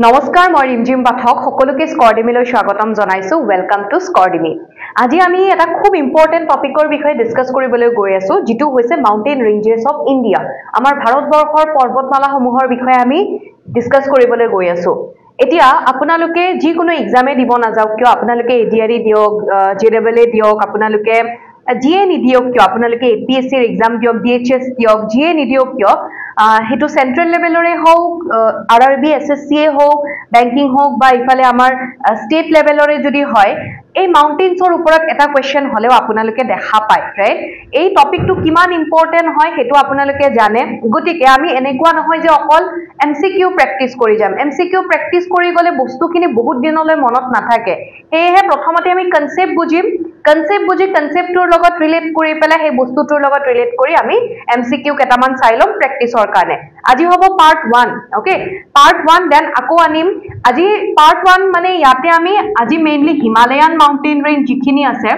নমস্কাৰ মই ৰিমজিম পাঠক সকলোকে স্কৰ্ডিমিলৈ স্বাগতম জনাইছো ওয়েলকাম টু স্কৰ্ডিমি আজি আমি এটা খুব ইম্পৰ্টেন্ট টপিকৰ বিষয়ে ডিসকাস কৰিবলৈ গৈ আছো যেটো হৈছে মাউন্টেইন ৰেঞ্জেছ অফ ইন্ডিয়া আমাৰ ভাৰতবৰ্ষৰ পৰ্বতমালাসমূহৰ বিষয়ে আমি ডিসকাস কৰিবলৈ গৈ আছো এতিয়া আপোনালোকে যি কোনো এক্সামে দিব নাযাওক কিয় আপোনালোকে এডিআৰই দিওক জেডব্লিউ দিওক আপোনালোকে জিএ নিদিওক কিয় আপোনালোকে এপিএসসি ৰ এক্সাম দিওক ডিএইচএস দিওক জিএ নিদিওক কিয় হেতু সেন্ট্ৰাল লেভেলৰে হোক আৰআৰবি এসএসসি হোক ব্যাংকিং হোক বা ইফালে আমাৰ স্টেট লেভেলৰে যদি হয় এই মাউন্টেইনছৰ ওপৰত এটা কোৱেশ্চন হলেও আপোনালোকে দেখা পায় ৰাইট এই টপিকটো কিমান ইম্পৰ্টেন্ট হয় হেতু আপোনালোকে জানে গতিকে আমি এনেকুৱা নহয় যে অকল এমসিকিউ প্ৰেক্টিস কৰি যাম এমসিকিউ প্ৰেক্টিস কৰি গলে বস্তুখিনি বহুত দিনলৈ মনত নাথাকে এহে প্ৰথমতে আমি কনসেপ্ট বুজিম কনসেপ্ট বুজি কনসেপ্টৰ লগত ৰিলেট কৰি পেলাই সেই বস্তুটোৰ লগত ৰিলেট কৰি আমি এমসিকিউ কেটামান চাই লম প্ৰেক্টিসৰ কাৰণে আজি হ'ব পাৰ্ট 1 ওকে পাৰ্ট 1 দেন আকৌ আনিম আজি পাৰ্ট 1 মানে ইয়াতে আমি আজি মেইনলি হিমালয়ান মাউন্টেইন ৰেঞ্জ যিখিনি আছে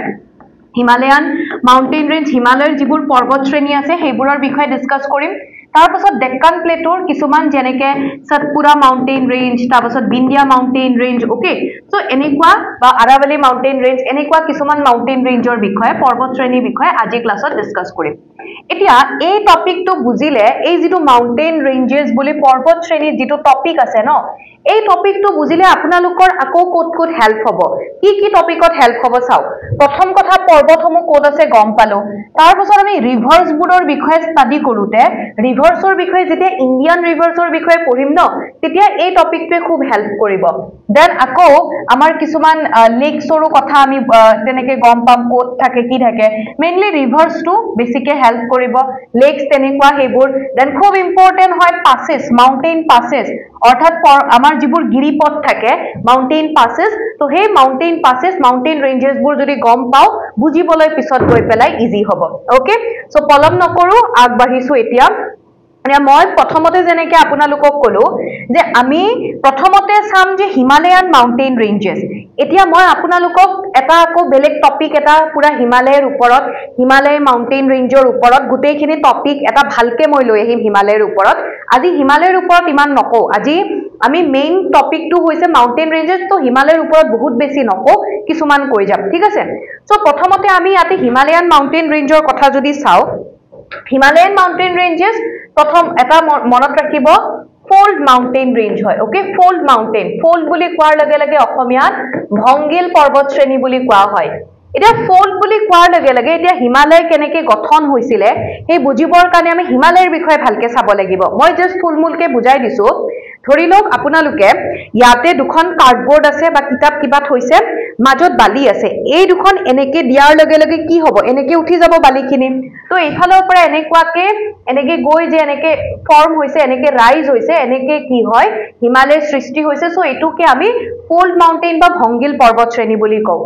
হিমালয়ান মাউন্টেইন ৰেঞ্জ হিমালয়ৰ যিবোৰ পৰ্বত শ্ৰেণী আছে সেইবোৰৰ বিষয়ে ডিসকাস কৰিম তাৰ পাছত ডেক্কান প্লেটৰ কিছুমান যেনেকে সতপুৰা মাউন্টেইন ৰেঞ্জ তাৰ পাছত Bindiya mountain range okay so এনেকুৱা বা আৰাৱলী মাউন্টেইন ৰেঞ্জ এনেকুৱা কিছুমান মাউন্টেইন ৰেঞ্জৰ বিষয়ে পৰ্বত শ্ৰেণীৰ বিষয়ে আজি ক্লাছত ডিসকাস কৰিম এতিয়া এই টপিকটো বুজিলে এই যেটো মাউন্টেইন ৰেঞ্জেছ বুলি পৰ্বত শ্ৰেণীৰ যেটো টপিক আছে ন এই টপিকটো বুজিলে আপোনালোকৰ আকৌ কোট হেল্প হ'ব কি টপিকত হেল্প হ'ব চাও প্ৰথম কথা পৰ্বতসমূহ কোড আছে গম পালো তাৰ পাছত আমি ৰিভাৰ্স বোৰ্ডৰ বিষয়ে ষ্টাডি কৰোতে ৰিভাৰ্সৰ বিষয়ে যেতিয়া ইণ্ডিয়ান ৰিভাৰ্সৰ বিষয়ে পঢ়িম ন তেতিয়া এই টপিকটোৱে খুব হেল্প কৰিব দেন আকৌ আমাৰ কিছুমান লেকছৰো কথা আমি তেনেকে গম পাম কোড থাকে কি থাকে মেইনলি ৰিভাৰ্সটো বেছিকে হেল্প কৰিব লেকছ তেনেকুৱা হেবোৰ দেন খুব ইম্পৰ্টেন্ট হয় পাসেস মাউন্টেইন পাসেস অৰ্থাৎ আমাৰ যিবোৰ গিৰিপথ থাকে মাউন্টেইন পাসেস তো হে মাউন্টেইন পাসেস মাউন্টেইন ৰেঞ্জেছ বোৰ যদি গম পাও বুজিবলৈ পিছত গৈ পেলাই ইজি হ'ব ওকে সো পলম নকৰো আগবাঢ়িছো এতিয়া মই প্ৰথমতে যেনেকে আপোনালোকক কলো যে আমি প্ৰথমতে চাম যে হিমালয়ান মাউন্টেইন ৰেঞ্জেছ এতিয়া মই আপোনালোকক এটা আকৌ বেলেগ টপিক এটা পুৰা হিমালয়ৰ ওপৰত হিমালয় মাউন্টেইন ৰেঞ্জৰ ওপৰত গুটেইখিনি টপিক এটা ভালকে মই লৈ আহিম হিমালয়ৰ ওপৰত আজি হিমালয়ৰ ওপৰত ইমান নকও আজি আমি মেইন টপিকটো হৈছে মাউন্টেইন ৰেঞ্জেছ তো হিমালয়ৰ ওপৰত বহুত বেছি নকও কিছুমান কৈ যাম ঠিক আছে সো প্ৰথমতে আমি ইয়াতে হিমালয়ান মাউন্টেইন ৰেঞ্জৰ কথা যদি চাও হিমালয়ান মাউন্টেইন ৰেঞ্জেছ প্ৰথম এটা মনত ৰাখিব ফোল্ড মাউন্টেইন ৰেঞ্জ হয় ওকে ফোল্ড মাউন্টেইন ফোল্ড বুলি কোৱাৰ লগে লগে অসমীয়াত ভংগিল পৰ্বত শ্ৰেণী বুলি কোৱা হয় এটা ফোল্ড বুলি কোৱাৰ লগে লগে এতিয়া হিমালয় কেনেকে গঠন হৈছিলে এই বুজিবৰ কাৰণে আমি হিমালয়ৰ বিষয়ে ভালকে চাব লাগিব মই জাস্ট ফুলমুলকে বুজাই দিছো ধৰি লওক আপোনালোকে ইয়াতে দুখন কাৰ্ডবোৰ্ড আছে বা কিতাপ কিবা থৈছে মাজত বালি আছে এই দুখন এনেকে দিয়াৰ লগে লগে কি হ'ব এনেকে উঠি যাব বালিখিনি তো এইফালৰ পৰা এনেকুৱাকে এনেকে গৈ যে এনেকে ফৰ্ম হৈছে এনেকে ৰাইজ হৈছে এনেকে কি হয় হিমালয় সৃষ্টি হৈছে সো এটুকে আমি ফোল্ড মাউন্টেইন বা ভংগিল পৰ্বত শ্ৰেণী বুলি কও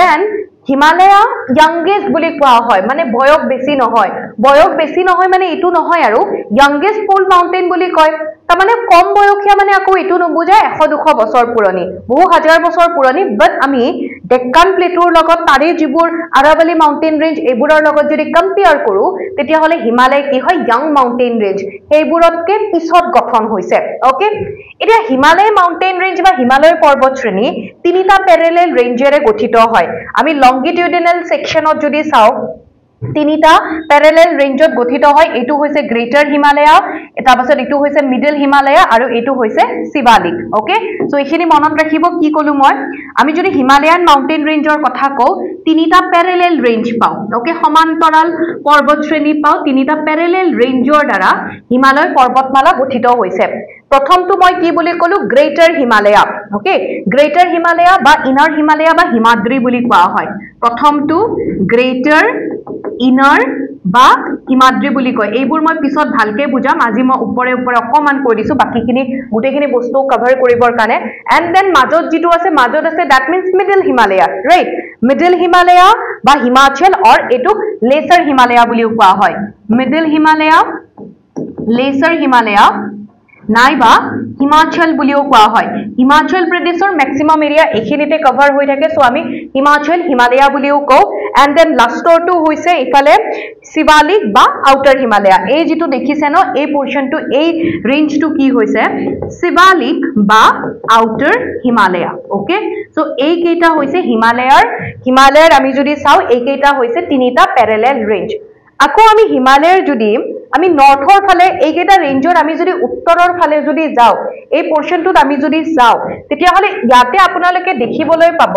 দেন হিমালয়া youngest বুলি কোৱা হয় মানে বয়স বেছি নহয় মানে এটু নহয় আৰু youngest fold mountain বুলি কয় তা মানে কম বয়সীয়া মানে আকৌ এটু নবুজায় 100-200 বছৰ পুৰণি বহু হাজাৰ বছৰ পুৰণি বাট আমি ডেক্কান প্লেটৰ লগত তাৰে যিবোৰ আৰাৱলী মাউন্টেইন ৰেঞ্জ এবোৰৰ লগত যদি কম্পেয়াৰ কৰো তেতিয়া হলে হিমালয় কি হয় young mountain range সেইবোৰতকে পিছত গঠন হৈছে ওকে এতিয়া হিমালয় মাউন্টেইন ৰেঞ্জ বা হিমালয় পৰ্বত শ্ৰেণী তিনিটা প্যাৰেলাল ৰেঞ্জেৰে গঠিত হয় আমি লংগিটিউডিনেল সেকশনত যদি চাও তিনিটা প্যাৰেলাল ৰেঞ্জত গঠিত হয় এটু হৈছে গ্ৰেটাৰ হিমালয়া এটা পাছত এটু হৈছে মিডল হিমালয়া আৰু এটু হৈছে শিৱালিক ওকে সো এখিনি মনত ৰাখিব কি কলো মই আমি যদি হিমালয়ান মাউন্টেইন ৰেঞ্জৰ কথা কও তিনিটা প্যাৰেলাল ৰেঞ্জ পাও ওকে সমান্তৰাল পৰ্বত শ্ৰেণী পাও তিনিটা প্যাৰেলাল ৰেঞ্জৰ দ্বাৰা হিমালয় পৰ্বতমালা গঠিত হৈছে প্ৰথমটো মই কি বুলি কলো greater Himalaya okay greater Himalaya বা ইনাৰ হিমালয়া বা হিমাদ্ৰী বুলি কোৱা হয় প্ৰথমটো গ্ৰেটাৰ ইনাৰ বা হিমাদ্ৰী বুলি কয় এইবোৰ মই পিছত ভালকে বুজাম আজি মই উপৰে অকমান কৈ দিছো বাকিখিনি গুটেখিনি বস্তু কভাৰ কৰিবৰ কাৰণে এন্ড দেন মাজত যেটো আছে that means middle himalaya right middle himalaya বা হিমাচল অর এটু লেসার হিমালয়া বুলি কোৱা হয় middle himalaya lesser himalaya নাইবা হিমাচল বুলিও কোৱা হয় হিমাচল প্ৰদেশৰ ম্যাক্সিমাম এৰিয়া এখিনিতে কভাৰ হৈ থাকে সো আমি হিমাচল হিমালয়া বুলিও কও এন্ড দেন লাষ্টৰটো হৈছে ইফালে শিৱালিক বা আউটাৰ হিমালয়া এই যেটো দেখিছে ন এই পোৰশনটো এই ৰেঞ্জটো কি হৈছে শিৱালিক বা আউটাৰ হিমালয়া ওকে সো এই কেইটা হৈছে হিমালয়াৰ আমি যদি চাও এই কেইটা হৈছে তিনিটা প্যাৰালেল ৰেঞ্জ আকৌ আমি হিমালয়ৰ যদি আমি নৰ্থৰ ফালে এই কেইটা ৰেঞ্জৰ আমি যদি উত্তৰৰ ফালে যদি যাও এই পোৰশনটোত আমি যদি যাও তেতিয়া হলে ইয়াতে আপোনালোকে দেখিবলৈ পাব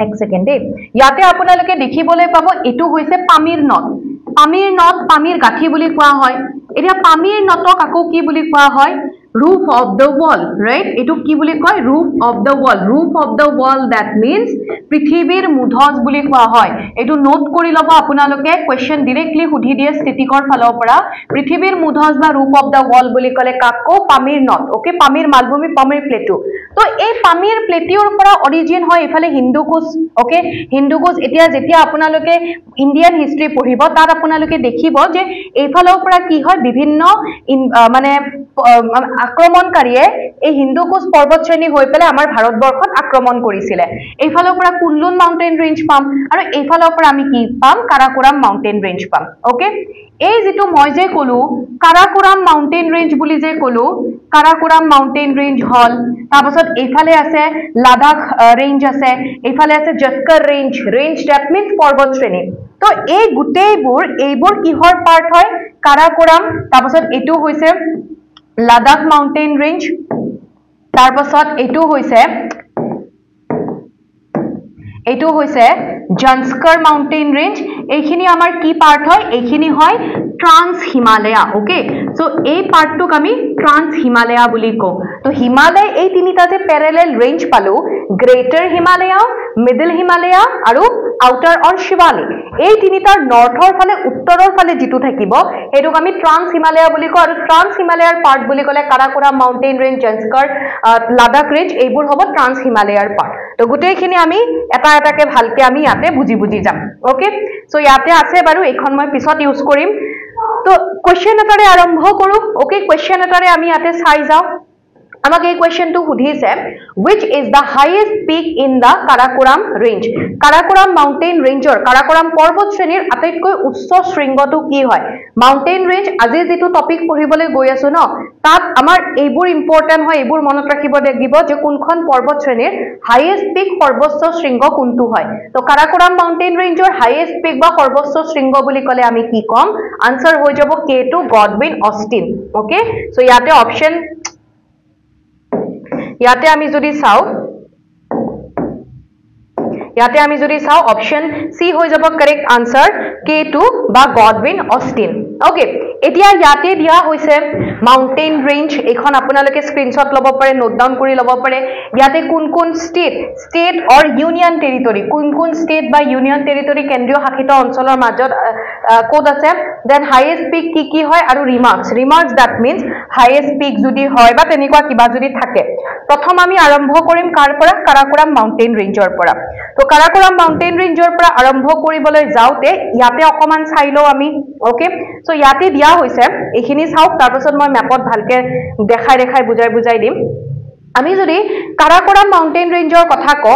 এক সেকেন্ড ইয়াতে আপোনালোকে দেখিবলৈ পাব এটো হৈছে পামিৰ নট পামিৰ গাঠি বুলি কোৱা হয় এতিয়া পামিৰ নটক আকৌ কি বুলি কোৱা হয় roof of the wall right etu ki boli koy roof of the wall that means prithibir mudhoj boli kowa hoy etu note kori lobo apunaloke question directly hudhi die statikor phalor para prithibir mudhoj ba roof of the wall boli kole kakko pamir not okay pamir malbhumi pamir plateau to ei pamir plateau para origin hoy efale hindukush okay hindukush etia jetia apunaloke indian history পঢ়িব তার আপোনালোকে দেখিব যে এই ফালৰ পৰা কি হয় বিভিন্ন মানে আক্ৰমণকাৰীয়ে এই হিন্দুকুশ পৰ্বত শ্ৰেণী হৈ পেলে আমাৰ ভাৰতবৰ্ষত আক্ৰমণ কৰিছিল এই ফালৰ পৰা কুনলুন মাউন্টেন ৰেঞ্জ পাম আৰু এই ফালৰ পৰা আমি কি পাম কাৰাকোৰাম মাউন্টেন ৰেঞ্জ পাম ওকে এই যেটো মই যে কলো কাৰাকোৰাম মাউন্টেন ৰেঞ্জ বুলি যে কলো কাৰাকোৰাম মাউন্টেন ৰেঞ্জ হল তাৰপাছত এইফালে আছে লাদাখ ৰেঞ্জ আছে এইফালে আছে জস্কৰ ৰেঞ্জ দ্যাট মিন্স পৰ্বত শ্ৰেণী তো এই গুটেইবোৰ কিহৰ পাৰ্ট হয় কাৰাকোৰাম তাৰপাছত এটো হৈছে লাদাখ মাউন্টেন ৰেঞ্জ তাৰপাছত এটো হৈছে জস্কৰ মাউন্টেন ৰেঞ্জ এইখিনি আমাৰ কি পাৰ্ট হয় এইখিনি হয় ট্ৰান্স হিমালয়া ওকে সো এই পাৰ্টটোক আমি ট্ৰান্স হিমালয়া বুলি কও তো হিমালয় এই তিনিটা যে প্যাৰালেল ৰেঞ্জ পালো গ্ৰেটাৰ হিমালয়া মিডল হিমালয়া আৰু আউটাৰ অৰ শিৱালিক এই তিনিটাৰ নৰ্থৰ ফালে উত্তৰৰ ফালে যেটো থাকিব হেতুক আমি ট্ৰান্স হিমালয়া বুলি কও আৰু ট্ৰান্স হিমালয়াৰ পাৰ্ট বুলি কলে Karakoram mountain range Zanskar Ladakh range এইবোৰ হ'ব ট্ৰান্স হিমালয়াৰ পাৰ্ট তো গুটেইখিনি আমি এটা এটাকে ভালকে আমি ইয়াতে বুজি যাম ওকে সো ইয়াতে আছে বাৰু এইখন মই পিছত ইউজ কৰিম তো কোৱেশ্চন এটাৰে আৰম্ভ কৰো ওকে কোৱেশ্চন এটাৰে আমি ইয়াতে চাই যাও আমাক এই কোৱেশ্চনটো সুধিছে which is the highest peak in the Karakoram range Karakoram mountain rangeৰ Karakoram পৰ্বত শ্ৰেণীৰ আটাইতকৈ উচ্চ শৃংগটো কি হয় মাউন্টেন ৰেঞ্জ আজি যেটো টপিক পঢ়িবলৈ গৈ আছো ন তাত আমাৰ এইবোৰ ইম্পৰ্টেন্ট হয় এইবোৰ মনত ৰাখিব লাগিব যে কোনখন পৰ্বত শ্ৰেণীৰ হাইয়েষ্ট পিক সৰ্বোচ্চ শৃংগ কোনটো হয় তো Karakoram mountain rangeৰ হাইয়েষ্ট পিক বা সৰ্বোচ্চ শৃংগ বুলি কলে আমি কি কম আনসাৰ হৈ যাব K2 Godwin Austen okay so ইয়াতে অপচন ইয়াতে আমি যদি চাও অপশন সি হৈ যাব কারেক্ট আনসার K2 বা গডউইন অস্টিন ওকে এতিয়া ইয়াতে দিয়া হৈছে মাউন্টেন ৰেঞ্জ এখন আপোনালোকে স্ক্ৰিনশ্বট লব পাৰে নোট ডাউন কৰি লব পাৰে ইয়াতে কোন স্টেট অৰ ইউনিয়ন টেৰিটৰি কোন স্টেট বা ইউনিয়ন টেৰিটৰি কেন্দ্ৰীয় শাসিত অঞ্চলৰ মাজত কোড আছে দেন হাইয়েষ্ট পিক কি হয় আৰু ৰিমাৰ্কস দ্যাট মিন্স হাইয়েষ্ট পিক যদি হয় বা তেনেকুৱা কিবা যদি থাকে প্ৰথম আমি আৰম্ভ কৰিম কাৰ পৰা কাৰাকোৰাম মাউন্টেন ৰেঞ্জৰ পৰা তো কাৰাকোৰাম মাউন্টেন ৰেঞ্জৰ পৰা আৰম্ভ কৰিবলৈ যাওতে ইয়াতে অকমান চাইলো আমি ওকে সো ইয়াতে দিয়া হৈছে এইখিনি চাওক তাৰ পাছত মই ম্যাপত ভালকে দেখাই বুজাই দিম আমি যদি কাৰাকোৰাম মাউন্টেন ৰেঞ্জৰ কথা কও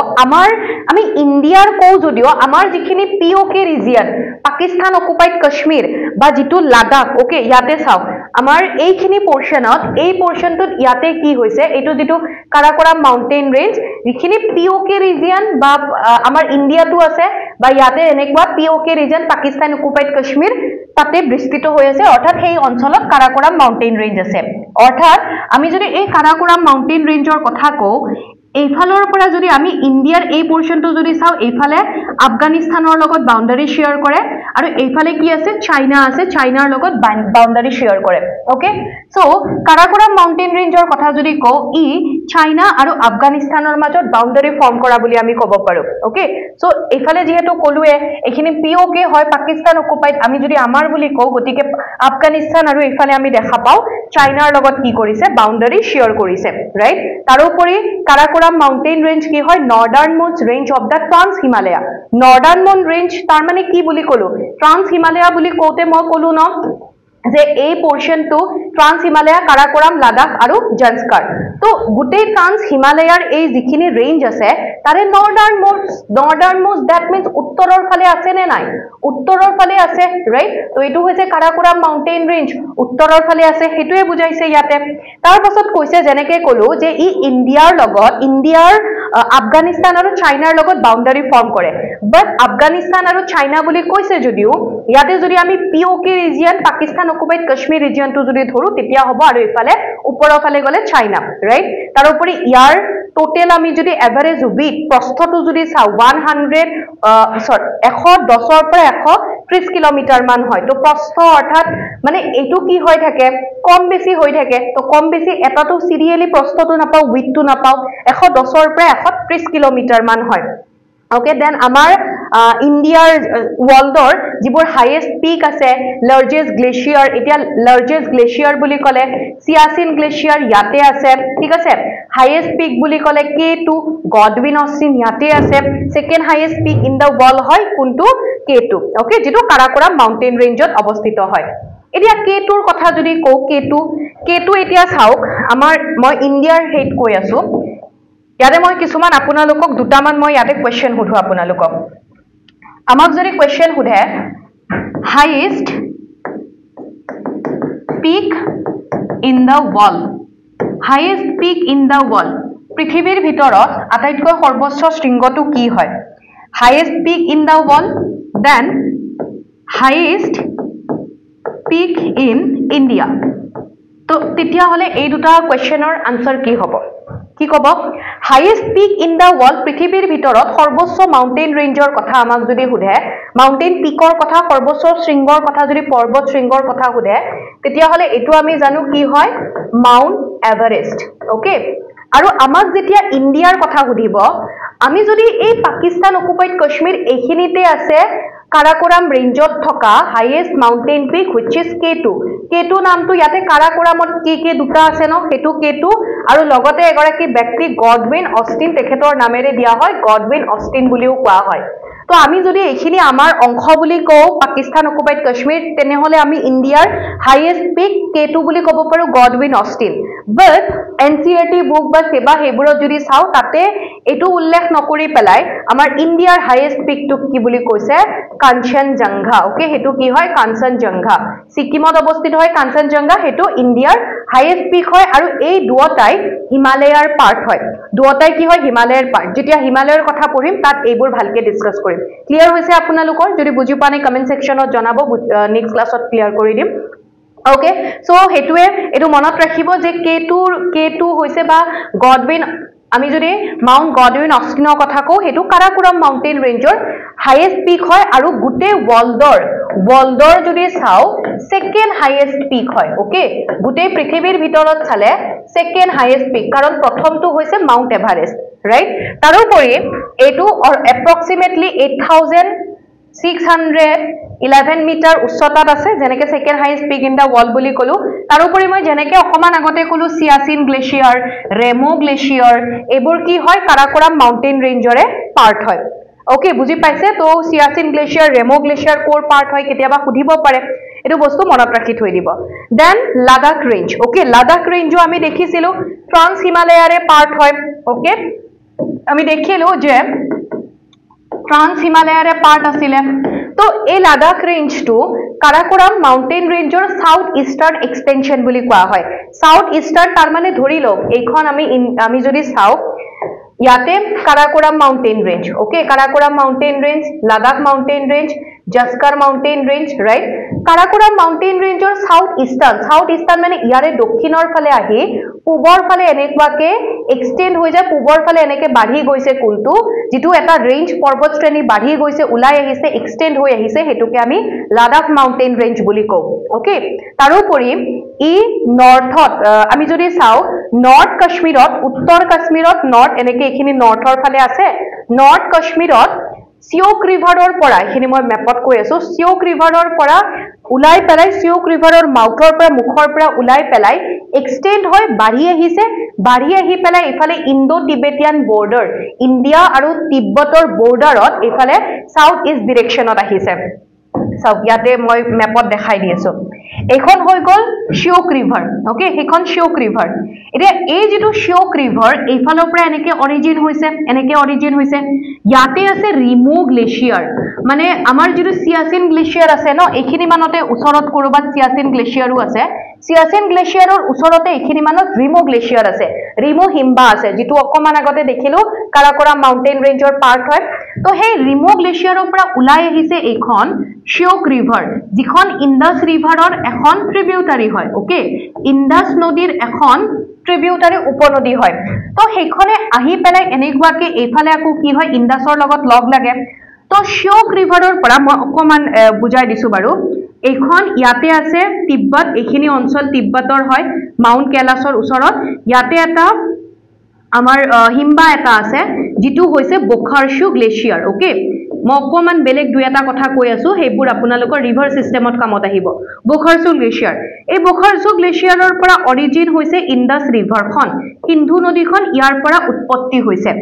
আমি ইন্ডিয়াৰ কও যদিও আমাৰ যিখিনি পিওকে ৰিজিয়ন পাকিস্তান অকুপাইড কাশ্মীৰ বা যেটো লাদাখ ওকে ইয়াতে চাও আমাৰ এইখিনি পোৰশনত এই পোৰশনটোত ইয়াতে কি হৈছে এটো যেটো কাৰাকোৰাম মাউন্টেন ৰেঞ্জ যিখিনি পিওকে ৰিজিয়ন বা আমাৰ ইন্ডিয়াটো আছে বা ইয়াতে এনেকুৱা পিওকে ৰিজিয়ন পাকিস্তান অকুপাইড কাশ্মীৰ তাতে বিস্তৃত হৈ আছে অৰ্থাৎ সেই অঞ্চলত কাৰাকোৰাম মাউন্টেন ৰেঞ্জ আছে অৰ্থাৎ আমি যদি এই কাৰাকোৰাম মাউন্টেন ৰেঞ্জৰ কথা কও এইফালৰ পৰা যদি আমি ইন্ডিয়াৰ এই পোৰশনটো যদি চাও এইফালে আফগানিস্তানৰ লগত বাউন্ডাৰি শেয়াৰ কৰে আৰু এইফালে কি আছে চাইনাৰ লগত বাউন্ডাৰি শেয়াৰ কৰে ওকে সো কাৰাকোৰাম মাউন্টেন ৰেঞ্জৰ কথা যদি কও ই চাইনা আৰু আফগানিস্তানৰ মাজত বাউন্ডাৰি ফৰ্ম কৰা বুলি আমি ক'ব পাৰো ওকে সো এইফালে যেহেতু কলুৱে এখিনি পিওকে হয় পাকিস্তান অকুপাইড আমি যদি আমাৰ বুলি কও গতিকে আফগানিস্তান আৰু এইফালে আমি দেখা পাও চাইনাৰ লগত কি কৰিছে বাউন্ডাৰি শেয়াৰ কৰিছে ৰাইট তাৰোপৰি কাৰাকোৰাম মাউন্টেন ৰেঞ্জ কি হয় northernmost range of the trans Himalaya northernmost range তাৰ মানে কি বুলি কলো ট্ৰান্স হিমালয়া বুলি কোতে মই কলো ন যে এই পোৰ্শনটো ট্ৰান্স হিমালয়া কাৰাকোৰাম লাডাখ আৰু জাঞ্চকাৰ তো গুটেই ট্ৰান্স হিমালয়াৰ এই যিখিনি ৰেঞ্জ আছে তাৰে নৰ্দাৰ্ণ মোষ্ট দ্যাট মিন্স উত্তৰৰ ফালে আছে নে নাই উত্তৰৰ ফালে আছে ৰাইট তো এটো হৈছে কাৰাকোৰাম মাউন্টেইন ৰেঞ্জ উত্তৰৰ ফালে আছে হেতুৱে বুজাইছে ইয়াতে তাৰ পাছত কৈছে যেনেকে কলো যে ই ইণ্ডিয়াৰ আফগানিস্তান আৰু চাইনাৰ লগত বাউন্ডাৰী ফৰ্ম কৰে বাট আফগানিস্তান আৰু চাইনা বুলি কৈছে যদিও ইয়াতে যদি আমি পিওকে ৰিজিয়ন পাকিস্তান অকুপাইড কাশ্মীৰ ৰিজিয়নটো যদি ধৰো তেতিয়া হ'ব আৰু ইফালে ওপৰৰ ফালে গলে চাইনা ৰাইট তাৰ উপৰি ইয়াৰ টোটেল আমি যদি এভাৰেজ উইথ প্ৰস্থটো যদি চাও 110ৰ পৰা 130 কিলোমিটাৰ মান হয় তো প্ৰস্থ অৰ্থাৎ মানে এটো কি হৈ থাকে কম বেছি হৈ থাকে তো কম বেছি এটাটো সিৰিয়ালি প্ৰস্থটো নাপাও উইথটো নাপাও 110ৰ পৰা 130 কিলোমিটাৰ মান হয় Okay, then our India's worldor jibor highest peak ase largest glacier etia largest glacier buli kole Siachen glacier yate ase thik ase highest peak buli kole K2 Godwin Austen yate ase second highest peak in the world hoy kuntu K2 okay jitu Karakoram mountain range ot obostito hoy etia K2 r kotha jodi ko K2 etia sauk amar moi India'r height koi asu ইয়াতে মই কিছুমান আপোনালোকক দুটামান মই ইয়াতে question হুধু আপোনালোকক আমাক যদি কোৱেশ্চন হুধে highest peak in the world পৃথিৱীৰ ভিতৰত আটাইতকৈ সৰ্বোচ্চ শৃংগটো কি হয় highest peak in the world then highest peak in India তো তেতিয়া হলে এই দুটা কোৱেশ্চনৰ আনসাৰ কি হ'ব কি কব highest peak in the world পৃথিৱীৰ ভিতৰত সৰ্বোচ্চ মাউন্টেইন ৰেঞ্জৰ কথা আমাক যদি হুধে মাউন্টেইন পিকৰ কথা সৰ্বোচ্চ শৃংগৰ কথা যদি পৰ্বত শৃংগৰ কথা হুধে তেতিয়া হলে এটো আমি জানো কি হয় মাউন্ট এভাৰেষ্ট ওকে আৰু আমাক যেতিয়া ইণ্ডিয়াৰ কথা হুধিব আমি যদি এই পাকিস্তান অকুপাইড কাশ্মীৰ এইখিনিতে আছে Karakoram range ot thoka highest mountain peak which is K2 নামটো ইয়াতে কাৰাকোৰামত কি দুটা আছে ন হেতু K2 আৰু লগতে এগৰাকী ব্যক্তি গডউইন অস্টিন তেখেতৰ নামেৰে দিয়া হয় গডউইন অস্টিন বুলিও কোৱা হয় তো আমি যদি এইখিনি আমাৰ অংশ বুলি কও পাকিস্তান অকুপাইড কাশ্মীৰ তেনেহলে আমি ইণ্ডিয়াৰ হাইয়েষ্ট পিক K2 বুলি কব পাৰো গডউইন অস্টিন বাট NCERT বুক বা সেবা হেবুৰত যদি চাও তাতে এটো উল্লেখ নকৰি পেলাই আমাৰ ইণ্ডিয়াৰ হাইয়েষ্ট পিকটো কি বুলি কৈছে কাঞ্চনজংঘা ওকে হেতু কি হয় কাঞ্চনজংঘা সিকিমত অৱস্থিত হয় কাঞ্চনজংঘা হেতু ইণ্ডিয়াৰ হাইয়েষ্ট পিক হয় আৰু এই দুটাই হিমালয়াৰ পাৰ্ট হয় দুটাই কি হয় হিমালয়াৰ পাৰ্ট যেতিয়া হিমালয়ৰ কথা পঢ়িম তাত এইবোৰ ভালকে ডিসকাস কৰিম ক্লিয়াৰ হৈছে আপোনালোকৰ যদি বুজি পানে কমেন্ট সেকশনত জনাব নেক্সট ক্লাছত ক্লিয়াৰ কৰি দিম ওকে সো হেতুৱে এটো মনত ৰাখিব যে K2 হৈছে বা গডউইন আমি যদি মাউন্ট গডউইন অস্টিনৰ কথা কও হেতু কাৰাকোৰাম মাউন্টেইন ৰেঞ্জৰ হাইয়েষ্ট পিক হয় আৰু গুটে ওয়াৰ্ল্ডৰ যদি চাও সেকেন্ড হাইয়েষ্ট পিক হয় ওকে গুটে পৃথিৱীৰ ভিতৰত চালে সেকেন্ড হাইয়েষ্ট পিক কাৰণ প্ৰথমটো হৈছে মাউন্ট এভাৰেষ্ট ৰাইট তাৰোপৰি এটো এপ্ৰক্সিমেটলি 8611 মিটাৰ উচ্চতাত আছে যেনেকে second highest peak in the world বুলি কলো তাৰোপৰি মই যেনেকে অকমান আগতে কলো সিয়াচিন গ্লেচিয়াৰ ৰেমো গ্লেচিয়াৰ এবোৰ কি হয় কাৰাকোৰাম মাউন্টেইন ৰেঞ্জৰে পাৰ্ট হয় ওকে বুজি পাইছে তো সিয়াচিন গ্লেচিয়াৰ ৰেমো গ্লেচিয়াৰ কোৰ পাৰ্ট হয় কেতিয়াবা সুধিব পাৰে এটো বস্তু মনত ৰাখি থৈ দিব then Ladakh range okay Ladakh ৰেঞ্জও আমি দেখিছিলো ট্ৰান্স হিমালয়াৰে পাৰ্ট হয় ওকে আমি দেখিলো যে ট্ৰান্স হিমালয়াৰে পাৰ্ট আছিলে তো এই লাডাখ ৰেঞ্জটো কাৰাকোৰাম মাউন্টেইন ৰেঞ্জৰ সাউথ ইষ্টাৰ্ণ এক্সটেনশন বুলি কোৱা হয় সাউথ ইষ্টাৰ্ণ তাৰ মানে ধৰি লওক এইখন আমি যদি চাও ইয়াতে Karakoram mountain range okay Karakoram mountain range Ladakh mountain range Zanskar mountain range right Karakoram mountain ৰেঞ্জৰ সাউথ ইষ্টাৰ্ণ মানে ইয়াৰে দক্ষিণৰ ফালে আহি পূবৰ ফালে এনেকুৱাকে এক্সটেন্ড হৈ যায় পূবৰ ফালে এনেকে বাঢ়ি গৈছে কুলটো যেটো এটা ৰেঞ্জ পৰ্বত শ্ৰেণী বাঢ়ি গৈছে উলাই আহিছে এক্সটেন্ড হৈ আহিছে হেতুকে আমি লাডাখ মাউন্টেইন ৰেঞ্জ বুলি কও ওকে তাৰোপৰি ই নৰ্থত আমি যদি চাও নৰ্থ কাশ্মীৰত উত্তৰ কাশ্মীৰত নৰ্থ এনেকে এখিনি নৰ্থৰ ফালে আছে নৰ্থ কাশ্মীৰত সিওক ৰিভাৰৰ পৰা এখিনি মই মেপত কৈ আছো সিওক ৰিভাৰৰ পৰা উলাই পেলাই সিওক ৰিভাৰৰ মাউথৰ পৰা মুখৰ পৰা উলাই পেলাই এক্সটেন্ড হৈ বাঢ়ি আহি পেলাই ইফালে ইণ্ডো টিবেটিয়ান বৰ্ডাৰ ইণ্ডিয়া আৰু তিব্বতৰ বৰ্ডাৰত ইফালে সাউথ ইষ্ট ডিৰেকচনত আহিছে চাওক ইয়াতে মই মেপত দেখাই দি আছো এইখন হৈ গল শিওক ৰিভাৰ ওকে সেইখন শিওক ৰিভাৰ এতিয়া এই যেটো শিওক ৰিভাৰ এইফালৰ পৰা এনেকে অৰিজিন হৈছে ইয়াতে আছে ৰিমু গ্লেচিয়াৰ মানে আমাৰ যেটো সিয়াচিন গ্লেচিয়াৰ আছে ন এইখিনি মানতে ওচৰত কৰবাত সিয়াচিন গ্লেচিয়াৰো আছে সিয়াচিন গ্লেচিয়াৰৰ ওচৰতে এইখিনি মানত ৰিমু গ্লেচিয়াৰ আছে ৰিমু হিমবা আছে যেটো অকমান আগতে দেখিলো কাৰাকোৰাম মাউন্টেইন ৰেঞ্জৰ পাৰ্ট হয় তো সেই ৰিমু গ্লেচিয়াৰৰ পৰা ওলাই আহিছে এইখন শিওক ৰিভাৰ যিখন ইন্দাস ৰিভাৰৰ এখন ট্ৰিবিউটাৰি হয় ওকে ইন্দাস নদীৰ এখন ট্ৰিবিউটাৰি উপনদী হয় তো সেইখনে আহি পেলাই এনেকুৱাকে এইফালে আকো কি হয় ইন্দাসৰ লগত লগ লাগে তো শিওক ৰিভাৰৰ পৰা মই অকমান বুজাই দিছো বাৰু এইখন ইয়াতে আছে তিব্বত এইখিনি অঞ্চল তিব্বতৰ হয় মাউন্ট কৈলাশৰ ওচৰত ইয়াতে এটা আমাৰ হিমবা এটা আছে যেটো হৈছে বোখাৰছু গ্লেচিয়াৰ ওকে মই অকমান বেলেগ দুই এটা কথা কৈ আছো হেইবোৰ আপোনালোকৰ ৰিভাৰ সিস্টেমত কামত আহিব বোখাৰছু গ্লেচিয়াৰ এই বোখাৰছু গ্লেচিয়াৰৰ পৰা অৰিজিন হৈছে ইন্দাস ৰিভাৰখন সিন্ধু নদীখন ইয়াৰ পৰা উৎপত্তি হৈছে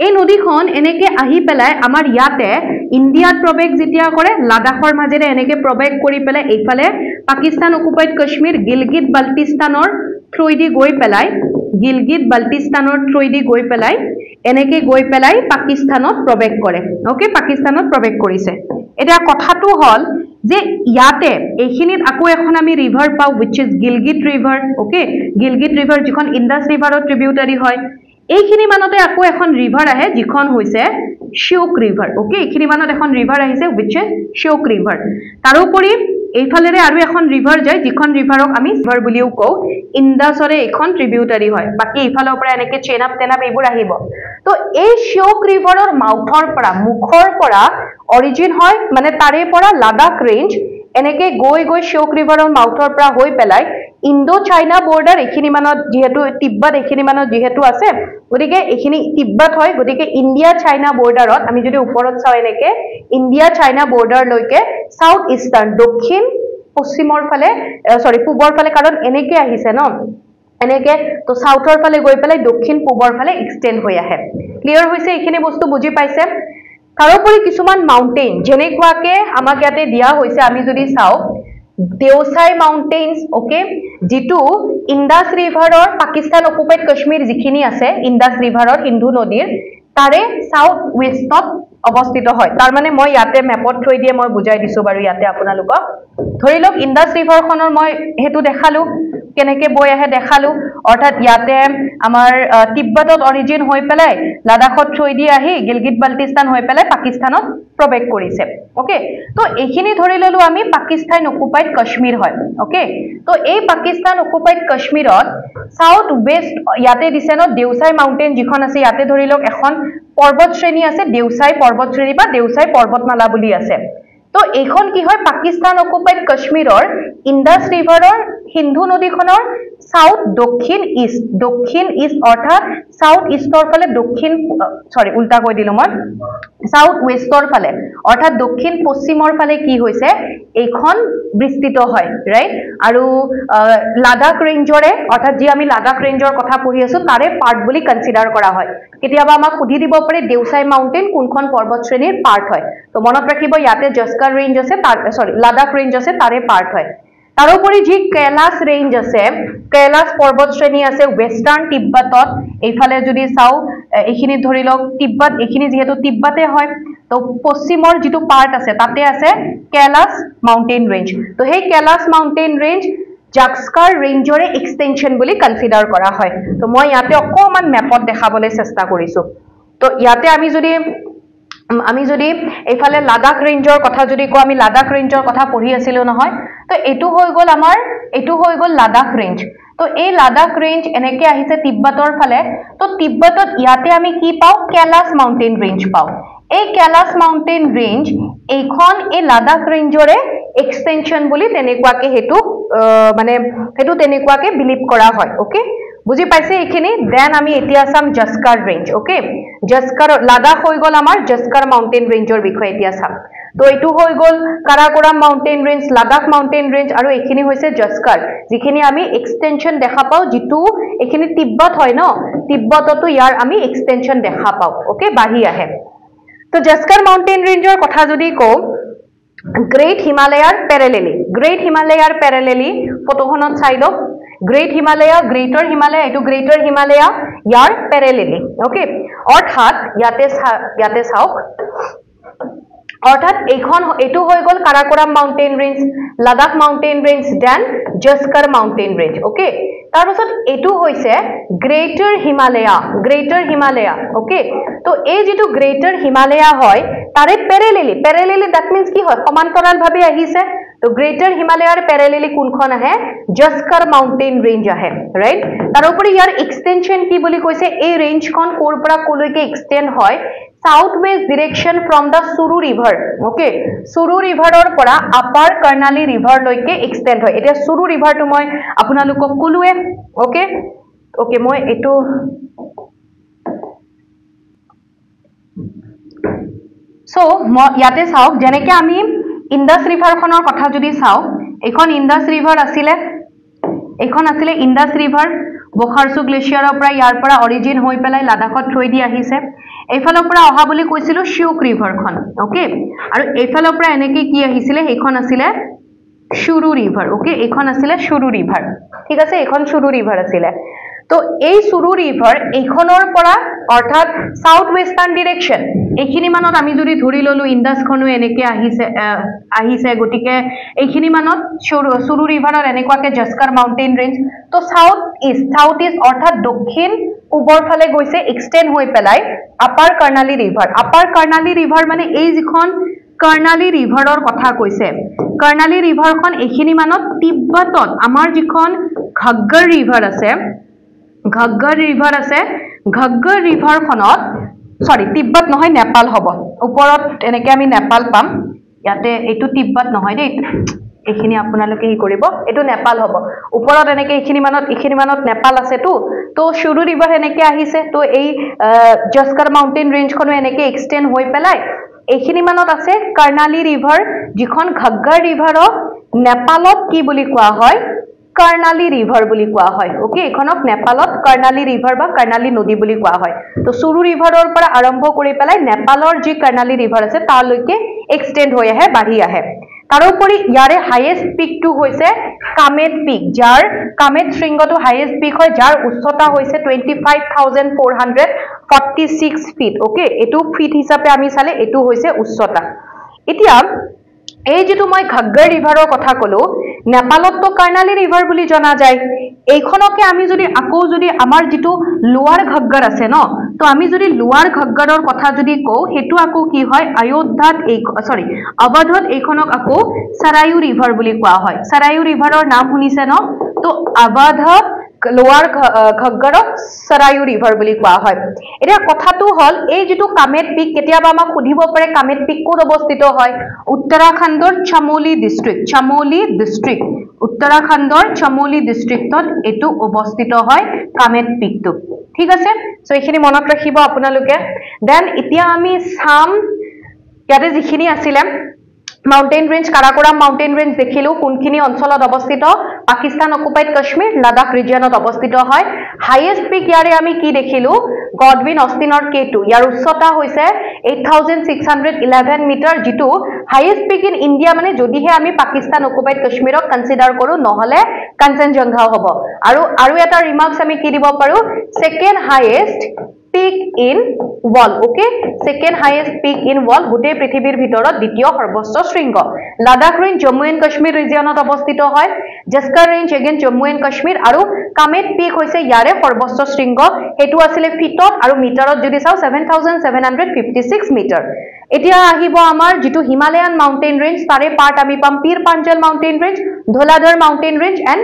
এই নদীখন এনেকে আহি পেলাই আমাৰ ইয়াতে ইন্ডিয়াত প্ৰৱেশ যেতিয়া কৰে লাডাখৰ মাজেৰে এনেকে প্ৰৱেশ কৰি পেলাই এইফালে পাকিস্তান অকুপাইড কাশ্মীৰ গিলগিট বাল্টিস্তানৰ থ্ৰুইদি গৈ পেলাই এনেকে গৈ পেলাই পাকিস্তানত প্ৰৱেশ কৰে ওকে পাকিস্তানত প্ৰৱেশ কৰিছে এটা কথাটো হল যে ইয়াতে এইখিনিত আকো এখন আমি ৰিভাৰ পাও which is Gilgit river okay Gilgit river যিখন ইন্দাস ৰিভাৰৰ ট্ৰিবিউটাৰি হয় এইখিনি মানতে আকো এখন ৰিভাৰ আহে যিখন হৈছে শিওক ৰিভাৰ ওকে এইখিনি মানত এখন ৰিভাৰ আহিছে which is শিওক ৰিভাৰ তাৰোপৰি এইফালেৰে আৰু এখন ৰিভাৰ যায় যিখন ৰিভাৰক আমি ৰিভাৰ বুলিও কও ইন্দাসৰে এখন ট্ৰিবিউটাৰি হয় বাকি এইফালৰ পৰা এনেকে চেন আপ এইবোৰ আহিব তো এই শিওক ৰিভাৰৰ মাউথৰ পৰা মুখৰ পৰা অৰিজিন হয় মানে তাৰে পৰা লাডাখ ৰেঞ্জ এনেকে গৈ শিওক ৰিভাৰৰ মাউথৰ পৰা হৈ পেলাই ইন্দো চাইনা বৰ্ডাৰ এইখিনি মানত যেহেতু তিব্বত এইখিনি মানত যেহেতু আছে গতিকে এইখিনি তিব্বত হয় গতিকে ইন্ডিয়া চাইনা বৰ্ডাৰত আমি যদি ওপৰত চাও এনেকে ইন্ডিয়া চাইনা বৰ্ডাৰ লৈকে সাউথ ইষ্টাৰ্ণ দক্ষিণ পশ্চিমৰ ফালে সৰি পূবৰ ফালে কাৰণ এনেকে আহিছে ন এনেকে তো সাউথৰ ফালে গৈ পেলাই দক্ষিণ পূবৰ ফালে এক্সটেন্ড হৈ আহে ক্লিয়াৰ হৈছে এইখিনি বস্তু বুজি পাইছে তাৰোপৰি কিছুমান মাউন্টেইন যেনেকুৱাকে আমাক ইয়াতে দিয়া হৈছে আমি যদি চাও দেওসাই মাউন্টেইনস ওকে যেটো ইন্দাস ৰিভাৰৰ পাকিস্তান অকুপাইড কাশ্মীৰ যিখিনি আছে ইন্দাস ৰিভাৰৰ সিন্ধু নদীৰ তাৰে সাউথ ওয়েষ্টত অৱস্থিত হয় তাৰ মানে মই ইয়াতে মেপত থৈ দিয়ে মই বুজাই দিছো বাৰু ইয়াতে আপোনালোকক ধৰি লওক ইন্দাস ৰিভাৰখনৰ মই হেতু দেখালো কেনেকে বৈ আহে দেখালো অৰ্থাৎ ইয়াতে আমাৰ তিব্বতত অৰিজিন হৈ পেলাই লাডাখত থৈ দি আহি গিলগিট বাল্টিস্তান হৈ পেলাই পাকিস্তানত প্ৰৱেশ কৰিছে ওকে তো এইখিনি ধৰি ললো আমি পাকিস্তান অকুপাইড কাশ্মীৰ হয় ওকে তো এই পাকিস্তান অকুপাইড কাশ্মীৰত সাউথ ওয়েষ্ট ইয়াতে দিছে ন দেওসাই মাউন্টেইন যিখন আছে ইয়াতে ধৰি লওক এখন পৰ্বত শ্ৰেণী আছে দেওসাই পৰ্বত শ্ৰেণী বা দেওসাই পৰ্বতমালা বুলি আছে তো এইখন কি হয় পাকিস্তান অকুপাইড কাশ্মীৰৰ ইন্দাস ৰিভাৰৰ সিন্ধু নদীখনৰ সাউথ দক্ষিণ ইষ্ট অৰ্থাৎ সাউথ ইষ্টৰ ফালে দক্ষিণ সৰি উল্টা কৈ দিলো মই সাউথ ওয়েষ্টৰ ফালে অৰ্থাৎ দক্ষিণ পশ্চিমৰ ফালে কি হৈছে এইখন বিস্তৃত হয় ৰাইট আৰু লাডাখ ৰেঞ্জৰে অৰ্থাৎ যি আমি লাডাখ ৰেঞ্জৰ কথা পঢ়ি আছো তাৰে পাৰ্ট বুলি কনসিডাৰ কৰা হয় কেতিয়াবা আমাক সুধি দিব পাৰে দেওসাই মাউন্টেইন কোনখন পৰ্বত শ্ৰেণীৰ পাৰ্ট হয় তো মনত ৰাখিব ইয়াতে জস্কৰ ৰেঞ্জ আছে সৰি লাডাখ ৰেঞ্জ আছে তাৰে পাৰ্ট হয় তাৰোপৰি যি কৈলাশ ৰেঞ্জ আছে কৈলাশ পৰ্বত শ্ৰেণী আছে ওয়েষ্টাৰ্ণ তিব্বতত এইফালে যদি চাও এইখিনি ধৰি লওক তিব্বত এইখিনি যেহেতু তিব্বতে হয় তো পশ্চিমৰ যেটো পাৰ্ট আছে তাতে আছে কৈলাশ মাউন্টেইন ৰেঞ্জ তো সেই কৈলাশ মাউন্টেইন ৰেঞ্জ জাস্কৰ ৰেঞ্জৰে এক্সটেনশন বুলি কনসিডাৰ কৰা হয় তো মই ইয়াতে অকমান মেপত দেখাবলৈ চেষ্টা কৰিছো তো ইয়াতে আমি যদি এইফালে লাডাখ ৰেঞ্জৰ কথা যদি কো আমি লাডাখ ৰেঞ্জৰ কথা পঢ়ি আছিলো নহয় তো এটো হৈ গল লাডাখ ৰেঞ্জ তো এই লাডাখ ৰেঞ্জ এনেকে আহিছে তিব্বতৰ ফালে তো তিব্বতত ইয়াতে আমি কি পাও কৈলাশ মাউন্টেইন ৰেঞ্জ পাও এই কৈলাশ মাউন্টেইন ৰেঞ্জ এইখন এই লাডাখ ৰেঞ্জৰে এক্সটেনশন বুলি তেনেকুৱাকে হেতু মানে হেতু তেনেকুৱাকে বিলিভ কৰা হয় ওকে বুজি পাইছে এইখিনি দেন আমি এতিয়া চাম জাস্কৰ ৰেঞ্জ ওকে জাস্কৰ লাডাখ হৈ গল আমাৰ জাস্কৰ মাউন্টেইন ৰেঞ্জৰ বিষয়ে এতিয়া চাম তো এটো হৈ গল Karakoram mountain range Ladakh mountain range আৰু এইখিনি হৈছে জাস্কৰ যিখিনি আমি এক্সটেনশন দেখা পাও যেটো এইখিনি তিব্বত হয় ন তিব্বততো ইয়াৰ আমি এক্সটেনশন দেখা পাও ওকে বাঢ়ি আহে তো জাস্কৰ মাউন্টেইন ৰেঞ্জৰ কথা যদি কও Great Himalaya parallelly photokhonot sai lo Great Himalaya Greater Himalaya etu Greater Himalaya yar parallelly okay orthat yate sauk orthat ekhon etu hoy gol Karakoram mountain range Ladakh mountain range then Jaskar mountain range okay tar pasot etu hoise Greater Himalaya okay to ei jitu Greater Himalaya hoy tare parallelly that means ki hoy samantaral bhabe ahise to Greater Himalaya parallelly kunkhon ahe Jaskar mountain range ahe right tar upori yar extension ki boli koise ei range kon kor pora koloike extend hoy southwest direction from the Suru river okay Suru river or pora upper Karnali river loike extend hoy eta Suru river to moi apunalukok kulue okay moi etu so yate sauk jeneke ami Indus river khonor kotha jodi sao ekhon Indus river asile Indus river Bokharsu glacier opra yar pora origin hoi pelai Ladakhot throi di ahise efalor pora oha boli koisilo Shiok river khon okay aru efalor pora eneke ki ahisile ekhon asile Shuru river okay ekhon asile Shuru river thik ase ekhon Shuru river asile to ei Shuru river ekhonor pora orthat south western direction ekhini manot ami jodi dhuri lolu Indus khonu eneke ahise gotike ekhini manot Shuru river or enekwa ke Jaskar mountain range to south east orthat dokhin ubor phale goise extend hoi pelai upper Karnali river mane ei jikhon Karnali river or kotha koise Karnali river khon ekhini manot Tibbatot amar jikhon Ghaggar river ase Ghaggar river khonot sorry Tibbat nohoy Nepal hobo uporot eneke ami Nepal pam yate etu Tibbat nohoy de ekhini apunaloke hi koribo etu Nepal hobo uporot eneke ekhini manot Nepal ase to Shuru river eneke ahise to ei Jaskar mountain range khonu eneke extend hoi pelai ekhini manot ase Karnali river jikhon Ghaggar river Nepalot ki boli koa hoy Karnali river boli koa hoy okay ekhonok Nepalot Karnali river ba Karnali nodi boli koa hoy to Suru river or pora arambho kori pelai Nepalor ji Karnali river ase tar loike extend hoi ahe bari ahe tarupori yare highest peak to hoise Kamet peak jar Kamet shringo to highest peak hoy jar ussota hoise 25446 feet okay etu feet hisabe ami sale etu hoise ussota etia এই যেটো মই Ghaggar river কথা কলো নেপালত তো Karnali river বুলি জনা যায় এইখনকে আমি যদি আকো যদি আমাৰ যেটো লোৱাৰ Ghaggar আছে ন তো আমি যদি লোৱাৰ Ghaggarৰ কথা যদি কও হেতু আকো কি হয় অযোধ্যাত এই সৰি অবধত এইখনক আকো Sarayu river বুলি কোৱা হয় Sarayu riverৰ নাম শুনিছে ন তো অবধত লোৱাৰ Ghaggarক Sarayu river বুলি কোৱা হয় এটা কথাটো হল এই যেটো Kamet peak কেতিয়াবা আমাক খুদিব পাৰে Kamet peak কোত অৱস্থিত হয় উত্তৰাখণ্ডৰ Chamoli district উত্তৰাখণ্ডৰ Chamoli districtত এটো অৱস্থিত হয় Kamet peak টো ঠিক আছে সো এখিনি মনত ৰাখিব আপোনালোকে দেন এতিয়া আমি সাম ইয়াতে যিখিনি আছিল Mountain range Karakoram mountain range দেখিলো কোনখিনি অঞ্চলত অৱস্থিত Pakistan occupied Kashmir Ladakh regionত অৱস্থিত হয় highest peak ইয়াৰে আমি কি দেখিলো Godwin Austenor K2 ইয়াৰ উচ্চতা হৈছে 8611 মিটাৰ যেটো highest peak in India মানে যদিহে আমি Pakistan occupied Kashmirক কনসিডাৰ কৰো নহলে Kanchenjunga হ'ব আৰু এটা ৰিমাৰ্কস আমি কি দিব পাৰো second highest peak in wall okay second highest peak in wall গোটে পৃথিৱীৰ ভিতৰত দ্বিতীয় সৰ্বোচ্চ শৃংগ Ladakh range Jammu and Kashmir regionত অৱস্থিত হয় Jaskar range again Jammu and Kashmir আৰু Kamet peak হৈছে ইয়াৰে সৰ্বোচ্চ শৃংগ হেতু আছিল ফিটত আৰু মিটাৰত যদি চাও 7756 মিটাৰ এতিয়া আহিব আমাৰ যেটো Himalayan mountain range তাৰে পাৰ্ট আমি পাম Pir Panjal mountain range Dholadhar mountain range and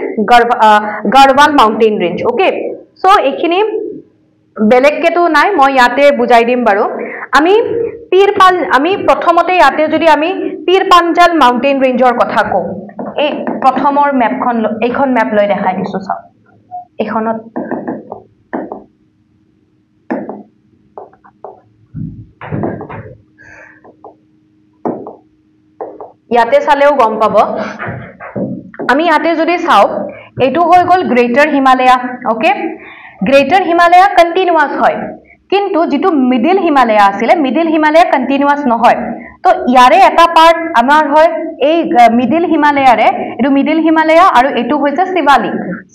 Garhwal mountain range okay so এখিনি বেলেগ কেটো নাই মই ইয়াতে বুজাই দিম বাৰু আমি প্ৰথমতে ইয়াতে যদি আমি Pir Panjal mountain rangeৰ কথা কও এই প্ৰথমৰ ম্যাপখন এইখন ম্যাপ লৈ দেখাই দিছো চাও এখনত ইয়াতে চালেও গম পাব আমি ইয়াতে যদি চাও এটো হৈ গল Greater Himalaya okay Greater Himalaya continuous হয় কিন্তু যেটো Middle Himalaya আছিল Middle Himalaya continuous নহয় তো ইয়াৰে এটা পাৰ্ট আমাৰ হয় এই মিডল হিমালয়াৰে এটো মিডল হিমালয়া আৰু এটো হৈছে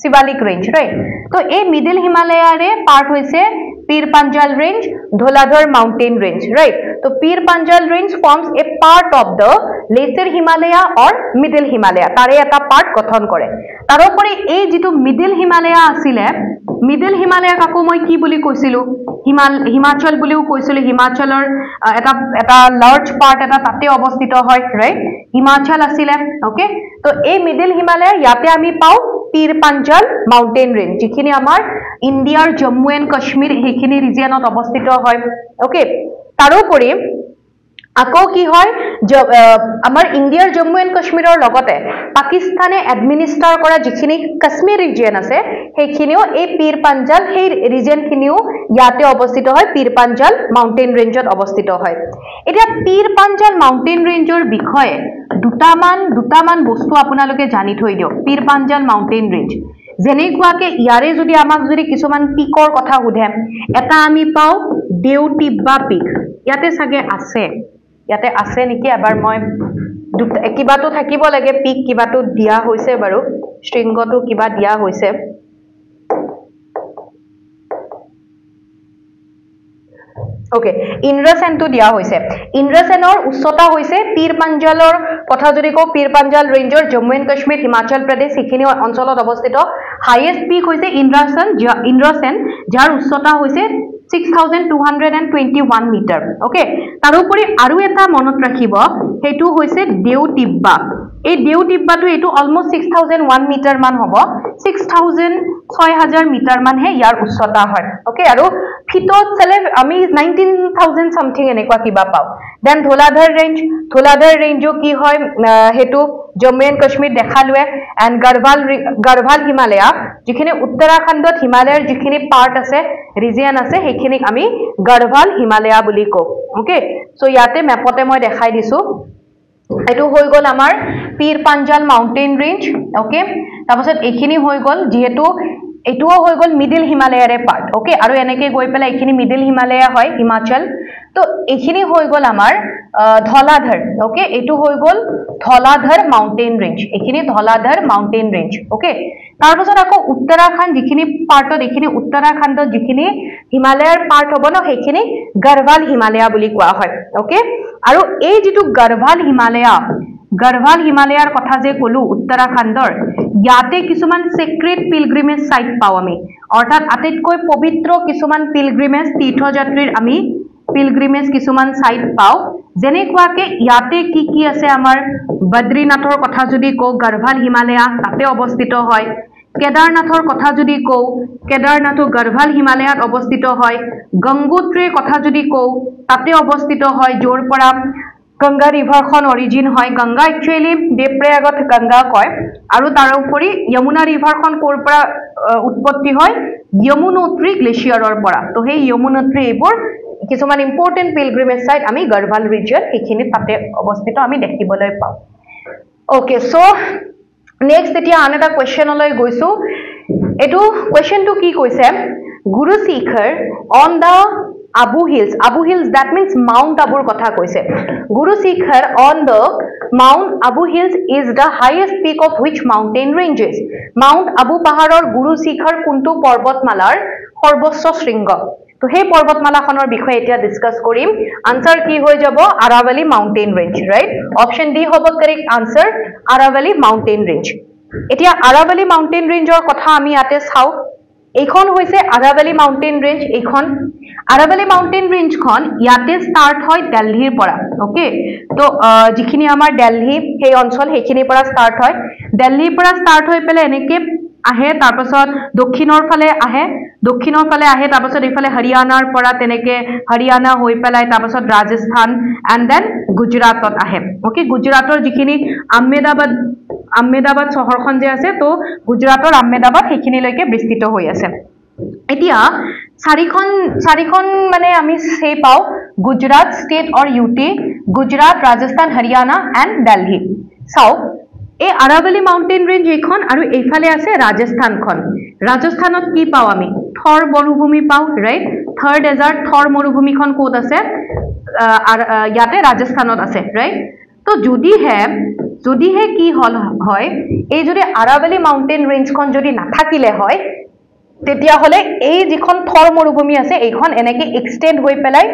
শিৱালিক ৰেঞ্জ ৰাইট তো এই মিডল হিমালয়াৰে পাৰ্ট হৈছে Pir Panjal range Dhauladhar mountain range right তো Pir Panjal range forms a part of the lesser Himalaya or middle Himalaya তাৰে এটা পাৰ্ট গঠন কৰে তাৰোপৰি এই যেটো মিডল হিমালয়া আছিলে মিডল হিমালয়া কাকো মই কি বুলি কৈছিলো হিমাচল বুলিও কৈছিলো হিমাচলৰ এটা লাৰ্জ পাৰ্ট এটা তাতে অৱস্থিত হয় ৰাইট হিমাচল আছিলে ওকে তো এই মিডল হিমালয়া ইয়াতে আমি পাও পীৰ পাঞ্জাল মাউন্টেন ৰেঞ্জ যিখিনি আমাৰ ইন্ডিয়াৰ জম্মু এণ্ড কাশ্মীৰ হেখিনি ৰিজিয়নত অৱস্থিত হয় ওকে তাৰোপৰি আকৌ কি হয় আমাৰ ইন্ডিয়াৰ জম্মু এণ্ড কাশ্মীৰৰ লগতে পাকিস্তানে এডমিনিষ্টাৰ কৰা যিখিনি কাশ্মীৰ ৰিজিয়ন আছে হেখিনিও এই পীৰ পাঞ্জাল সেই ৰিজিয়ন খিনিও ইয়াতে অৱস্থিত হয় পীৰ পাঞ্জাল মাউন্টেন ৰেঞ্জত অৱস্থিত হয় এতিয়া পীৰ পাঞ্জাল মাউন্টেন ৰেঞ্জৰ বিষয়ে দুটামান বস্তু আপোনালোকে জানি থৈ দিয়ক পীৰ পাঞ্জাল মাউন্টেন ৰেঞ্জ যেনেকুৱাকে ইয়াৰে যদি আমাক যদি কিছুমান পিকৰ কথা সুধে এটা আমি পাও দেউটিব্বা পিক ইয়াতে সাগে আছে নেকি এবাৰ মই কিবাটো থাকিব লাগে পিক কিবাটো দিয়া হৈছে বাৰু শৃংগটো কিবা দিয়া হৈছে ওকে ইন্দ্ৰসেনটো দিয়া হৈছে ইন্দ্ৰসেনৰ উচ্চতা হৈছে পীৰ পাঞ্জালৰ কথা যদি কও পীৰ পাঞ্জাল ৰেঞ্জৰ জম্মু এণ্ড কাশ্মীৰ হিমাচল প্ৰদেশ সিখিনি অঞ্চলত অৱস্থিত হাইয়েষ্ট পিক হৈছে ইন্দ্ৰসেন যাৰ উচ্চতা হৈছে 6221 মিটাৰ ওকে তাৰোপৰি আৰু এটা মনত ৰাখিব হেতু হৈছে দেউটিব্বা এই দেউটিব্বাটো এটো অলমোস্ট 6001 মিটাৰ মান হ'ব 6000 মিটাৰ মান হে ইয়াৰ উচ্চতা হয় ওকে আৰু ফিটত চলে আমি 19000 সামথিং এনেকুৱা কিবা পাও দেন ধোলাধৰ ৰেঞ্জো কি হয় হেতু জম্মু এণ্ড কাশ্মীৰ দেখালুৱে এণ্ড গঢ়ৱাল হিমালয়া যিখিনি উত্তৰাখণ্ডত হিমালয়ৰ যিখিনি পাৰ্ট আছে ৰিজিয়ন আছে হেখিনিক আমি গঢ়ৱাল হিমালয়া বুলি কও ওকে সো ইয়াতে মেপতে মই দেখাই দিছো এটো হৈ গল আমাৰ Pir Panjal mountain range okay তাৰপাছত এখিনি হৈ গল যেহেতু এটোও হৈ গল মিডল হিমালয়াৰে পাৰ্ট ওকে আৰু এনেকে গৈ পেলা এখিনি মিডল হিমালয়া হয় হিমাচল তো এখিনি হৈ গল আমাৰ ধলাধৰ ওকে এটো হৈ গল ধলাধৰ মাউন্টেন ৰেঞ্জ এখিনি ধলাধৰ মাউন্টেন ৰেঞ্জ ওকে তাৰপাছত আকৌ উত্তৰাখণ্ড যিখিনি পাৰ্টত এখিনি উত্তৰাখণ্ডত যিখিনি হিমালয়াৰ পাৰ্ট হ'ব ন হেখিনি গঢ়ৱাল হিমালয়া বুলি কোৱা হয় ওকে আৰু এই যেটো গঢ়ৱাল হিমালয়াৰ কথা যে কলো উত্তৰাখণ্ডৰ ইয়াতে কিছুমান সিক্ৰেট পিলগ্ৰিমেজ সাইট পাও আমি অৰ্থাৎ আটাইতকৈ পবিত্ৰ কিছুমান পিলগ্ৰিমেজ তীৰ্থযাত্ৰীৰ আমি পিলগ্ৰিমেজ কিছুমান সাইট পাও যেনেকুৱাকে ইয়াতে কি আছে আমাৰ বদ্ৰীনাথৰ কথা যদি কও গঢ়ৱাল হিমালয়া তাতে অৱস্থিত হয় কেদাৰনাথৰ কথা যদি কও কেদাৰনাথো গঢ়ৱাল হিমালয়াত অৱস্থিত হয় গংগোত্ৰীৰ কথা যদি কও তাতে অৱস্থিত হয় জোৰ পৰা গংগা ৰিভাৰখন অৰিজিন হয় গংগা একচুয়ালি দেৱপ্ৰয়াগত গংগা কয় আৰু তাৰ উপৰি যমুনা ৰিভাৰখন কোৰ পৰা উৎপত্তি হয় যমুনোত্ৰী গ্লেচিয়াৰৰ পৰা তো সেই যমুনোত্ৰী এইবোৰ কিছুমান ইম্পৰ্টেন্ট পিলগ্ৰিমেজ সাইট আমি গঢ়ৱাল ৰিজন এখিনি তাতে অৱস্থিত আমি দেখিবলৈ পাও ওকে সো নেক্সট এতিয়া আন এটা কোৱেশ্চনলৈ গৈছো এটো কোৱেশ্চনটো কি কৈছে Guru Shikhar on the Abu Hills that means Mount Abu's কথা কৈছে Guru Shikhar on the Mount Abu Hills is the highest peak of which mountain ranges Mount Abu পাহাৰৰ Guru Shikhar কোনটো পৰ্বতমালাৰ সৰ্বোচ্চ শৃংগ তো সেই পৰ্বতমালাখনৰ বিষয়ে এতিয়া ডিসকাস কৰিম আনসাৰ কি হৈ যাব Aravalli mountain range right option D হ'ব correct answer Aravalli mountain range এতিয়া আৰাৱলী মাউন্টেন ৰেঞ্জৰ কথা আমি ইয়াতে চাও এইখন হৈছে আৰাৱলী মাউন্টেন ৰেঞ্জ এইখন আৰাৱলী মাউন্টেন ৰেঞ্জখন ইয়াতে স্টাৰ্ট হয় দিল্লীৰ পৰা ওকে তো যিখিনি আমাৰ দিল্লী সেই অঞ্চল হেখিনি পৰা স্টাৰ্ট হয় দিল্লীৰ পৰা স্টাৰ্ট হৈ পেলে এনেকে আহে তাৰপাছত দক্ষিণৰ ফালে আহে তাৰপাছত ইফালে হৰিয়ানাৰ পৰা তেনেকে হৰিয়ানা হৈ পেলাই তাৰপাছত ৰাজস্থান এণ্ড দেন গুজৰাটত আহে ওকে গুজৰাটৰ যিখিনি আহমেদাবাদ চহৰখন যে আছে তো গুজৰাটৰ আহমেদাবাদ হেখিনিলৈকে বিস্তৃত হৈ আছে এতিয়া চাৰিখন মানে আমি সেই পাও Gujarat state or UT Gujarat Rajasthan Haryana and Delhi চাও এই আৰাৱলী মাউন্টেন ৰেঞ্জ এইখন আৰু এইফালে আছে ৰাজস্থানত কি পাও আমি থৰ মৰুভূমি পাও ৰাইট থাৰ্ড ডেজাৰ্ট থৰ মৰুভূমিখন কোত আছে ইয়াতে ৰাজস্থানত আছে ৰাইট তো যদিহে কি হল হয় এই যদি আৰাৱলী মাউণ্টেইন ৰেঞ্জখন যদি নাথাকিলে হয় তেতিয়া হলে এই যিখন থৰ মৰুভূমি আছে এইখন এনেকে এক্সটেন্ড হৈ পেলাই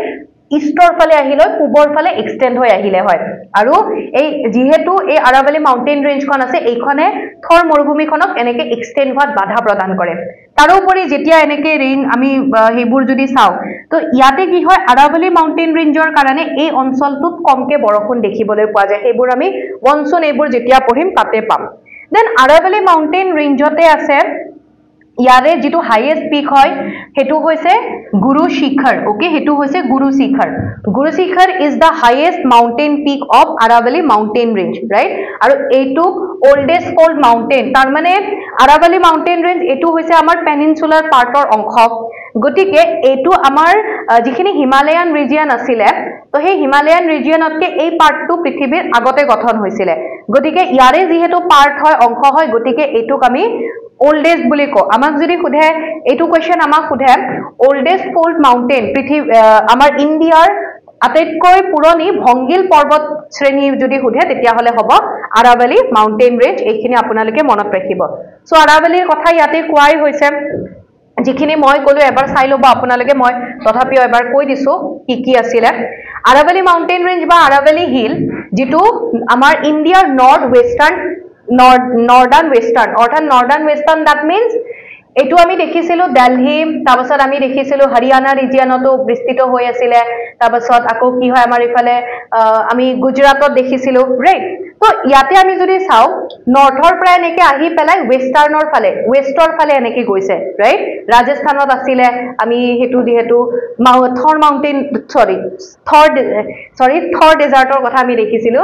ইষ্টৰ ফালে আহিলে পূবৰ ফালে এক্সটেন্ড হৈ আহিলে হয় আৰু এই যেহেতু এই আৰাৱলী মাউণ্টেইন ৰেঞ্জখন আছে এইখনে থৰ মৰুভূমিখনক এনেকে এক্সটেন্ড হোৱাত বাধা প্ৰদান কৰে তাৰোপৰি যেতিয়া এনেকে ৰেইন আমি হেবোৰ যদি চাও তো ইয়াতে কি হয় আৰাৱলী মাউণ্টেইন ৰেঞ্জৰ কাৰণে এই অঞ্চলটোত কমকে বৰষুণ দেখিবলৈ পোৱা যায় সেইবোৰ আমি মনসুন এইবোৰ যেতিয়া পঢ়িম তাতে পাম দেন আৰাৱলী মাউণ্টেইন ৰেঞ্জতে আছে ইয়াৰে যেটো হাইয়েস্ট পিক হয় হেতু হৈছে গুৰু শিখৰ ওকে হেতু হৈছে Guru Shikhar is the highest mountain peak of Aravalli mountain range right আৰু এইটো ওল্ডেষ্ট কোল্ড মাউণ্টেইন তাৰ মানে আৰাৱলী মাউণ্টেইন ৰেঞ্জ এটো হৈছে আমাৰ পেনিনসুলাৰ পাৰ্টৰ অংশ গতিকে এটো আমাৰ যিখিনি হিমালয়ান ৰিজিয়ন আছিলে তো সেই হিমালয়ান ৰিজিয়নতকে এই পাৰ্টটো পৃথিৱীৰ আগতে গঠন হৈছিলে গতিকে ইয়াৰে যেহেতু পাৰ্ট হয় অংশ হয় গতিকে এটোক আমি oldest বুলি কো আমাক যদি খুধে এটো কোৱেশ্চন আমাক খুধে oldest cold mountain পৃথিৱী আমাৰ ইন্ডিয়াৰ আটাইতকৈ পুৰণি ভংগিল পৰ্বত শ্ৰেণী যদি খুধে তেতিয়া হলে হ'ব আৰাৱলী মাউণ্টেইন ৰেঞ্জ এইখিনি আপোনালোকে মনত ৰাখিব সো আৰাৱলীৰ কথা ইয়াতে কোৱাই হৈছে যিখিনি মই কলো এবাৰ চাই লব আপোনালোকে মই তথাপিও এবাৰ কৈ দিছো কি আছিল আৰাৱলী মাউণ্টেইন ৰেঞ্জ বা আৰাৱলী হিল যেটো আমাৰ ইন্ডিয়াৰ নৰ্থ ওয়েস্টাৰ্ণ northern western অৰ্থাৎ northern western that means এটো আমি দেখিছিলো দিল্লী তাৰপাছত আমি দেখিছিলো হৰিয়ানা ৰিজিয়নতো বিস্তৃত হৈ আছিল তাৰপাছত আকৌ কি হয় আমাৰ ইফালে আমি গুজৰাটত দেখিছিলো ৰাইট তো ইয়াতে আমি যদি চাও নৰ্থৰ পৰা এনেকে আহি পেলাই ওয়েষ্টৰ ফালে এনেকে গৈছে ৰাইট ৰাজস্থানত আছিল আমি হেতু যেহেতু থৰ মাউণ্টেইন থৰ ডেজাৰ্টৰ কথা আমি দেখিছিলো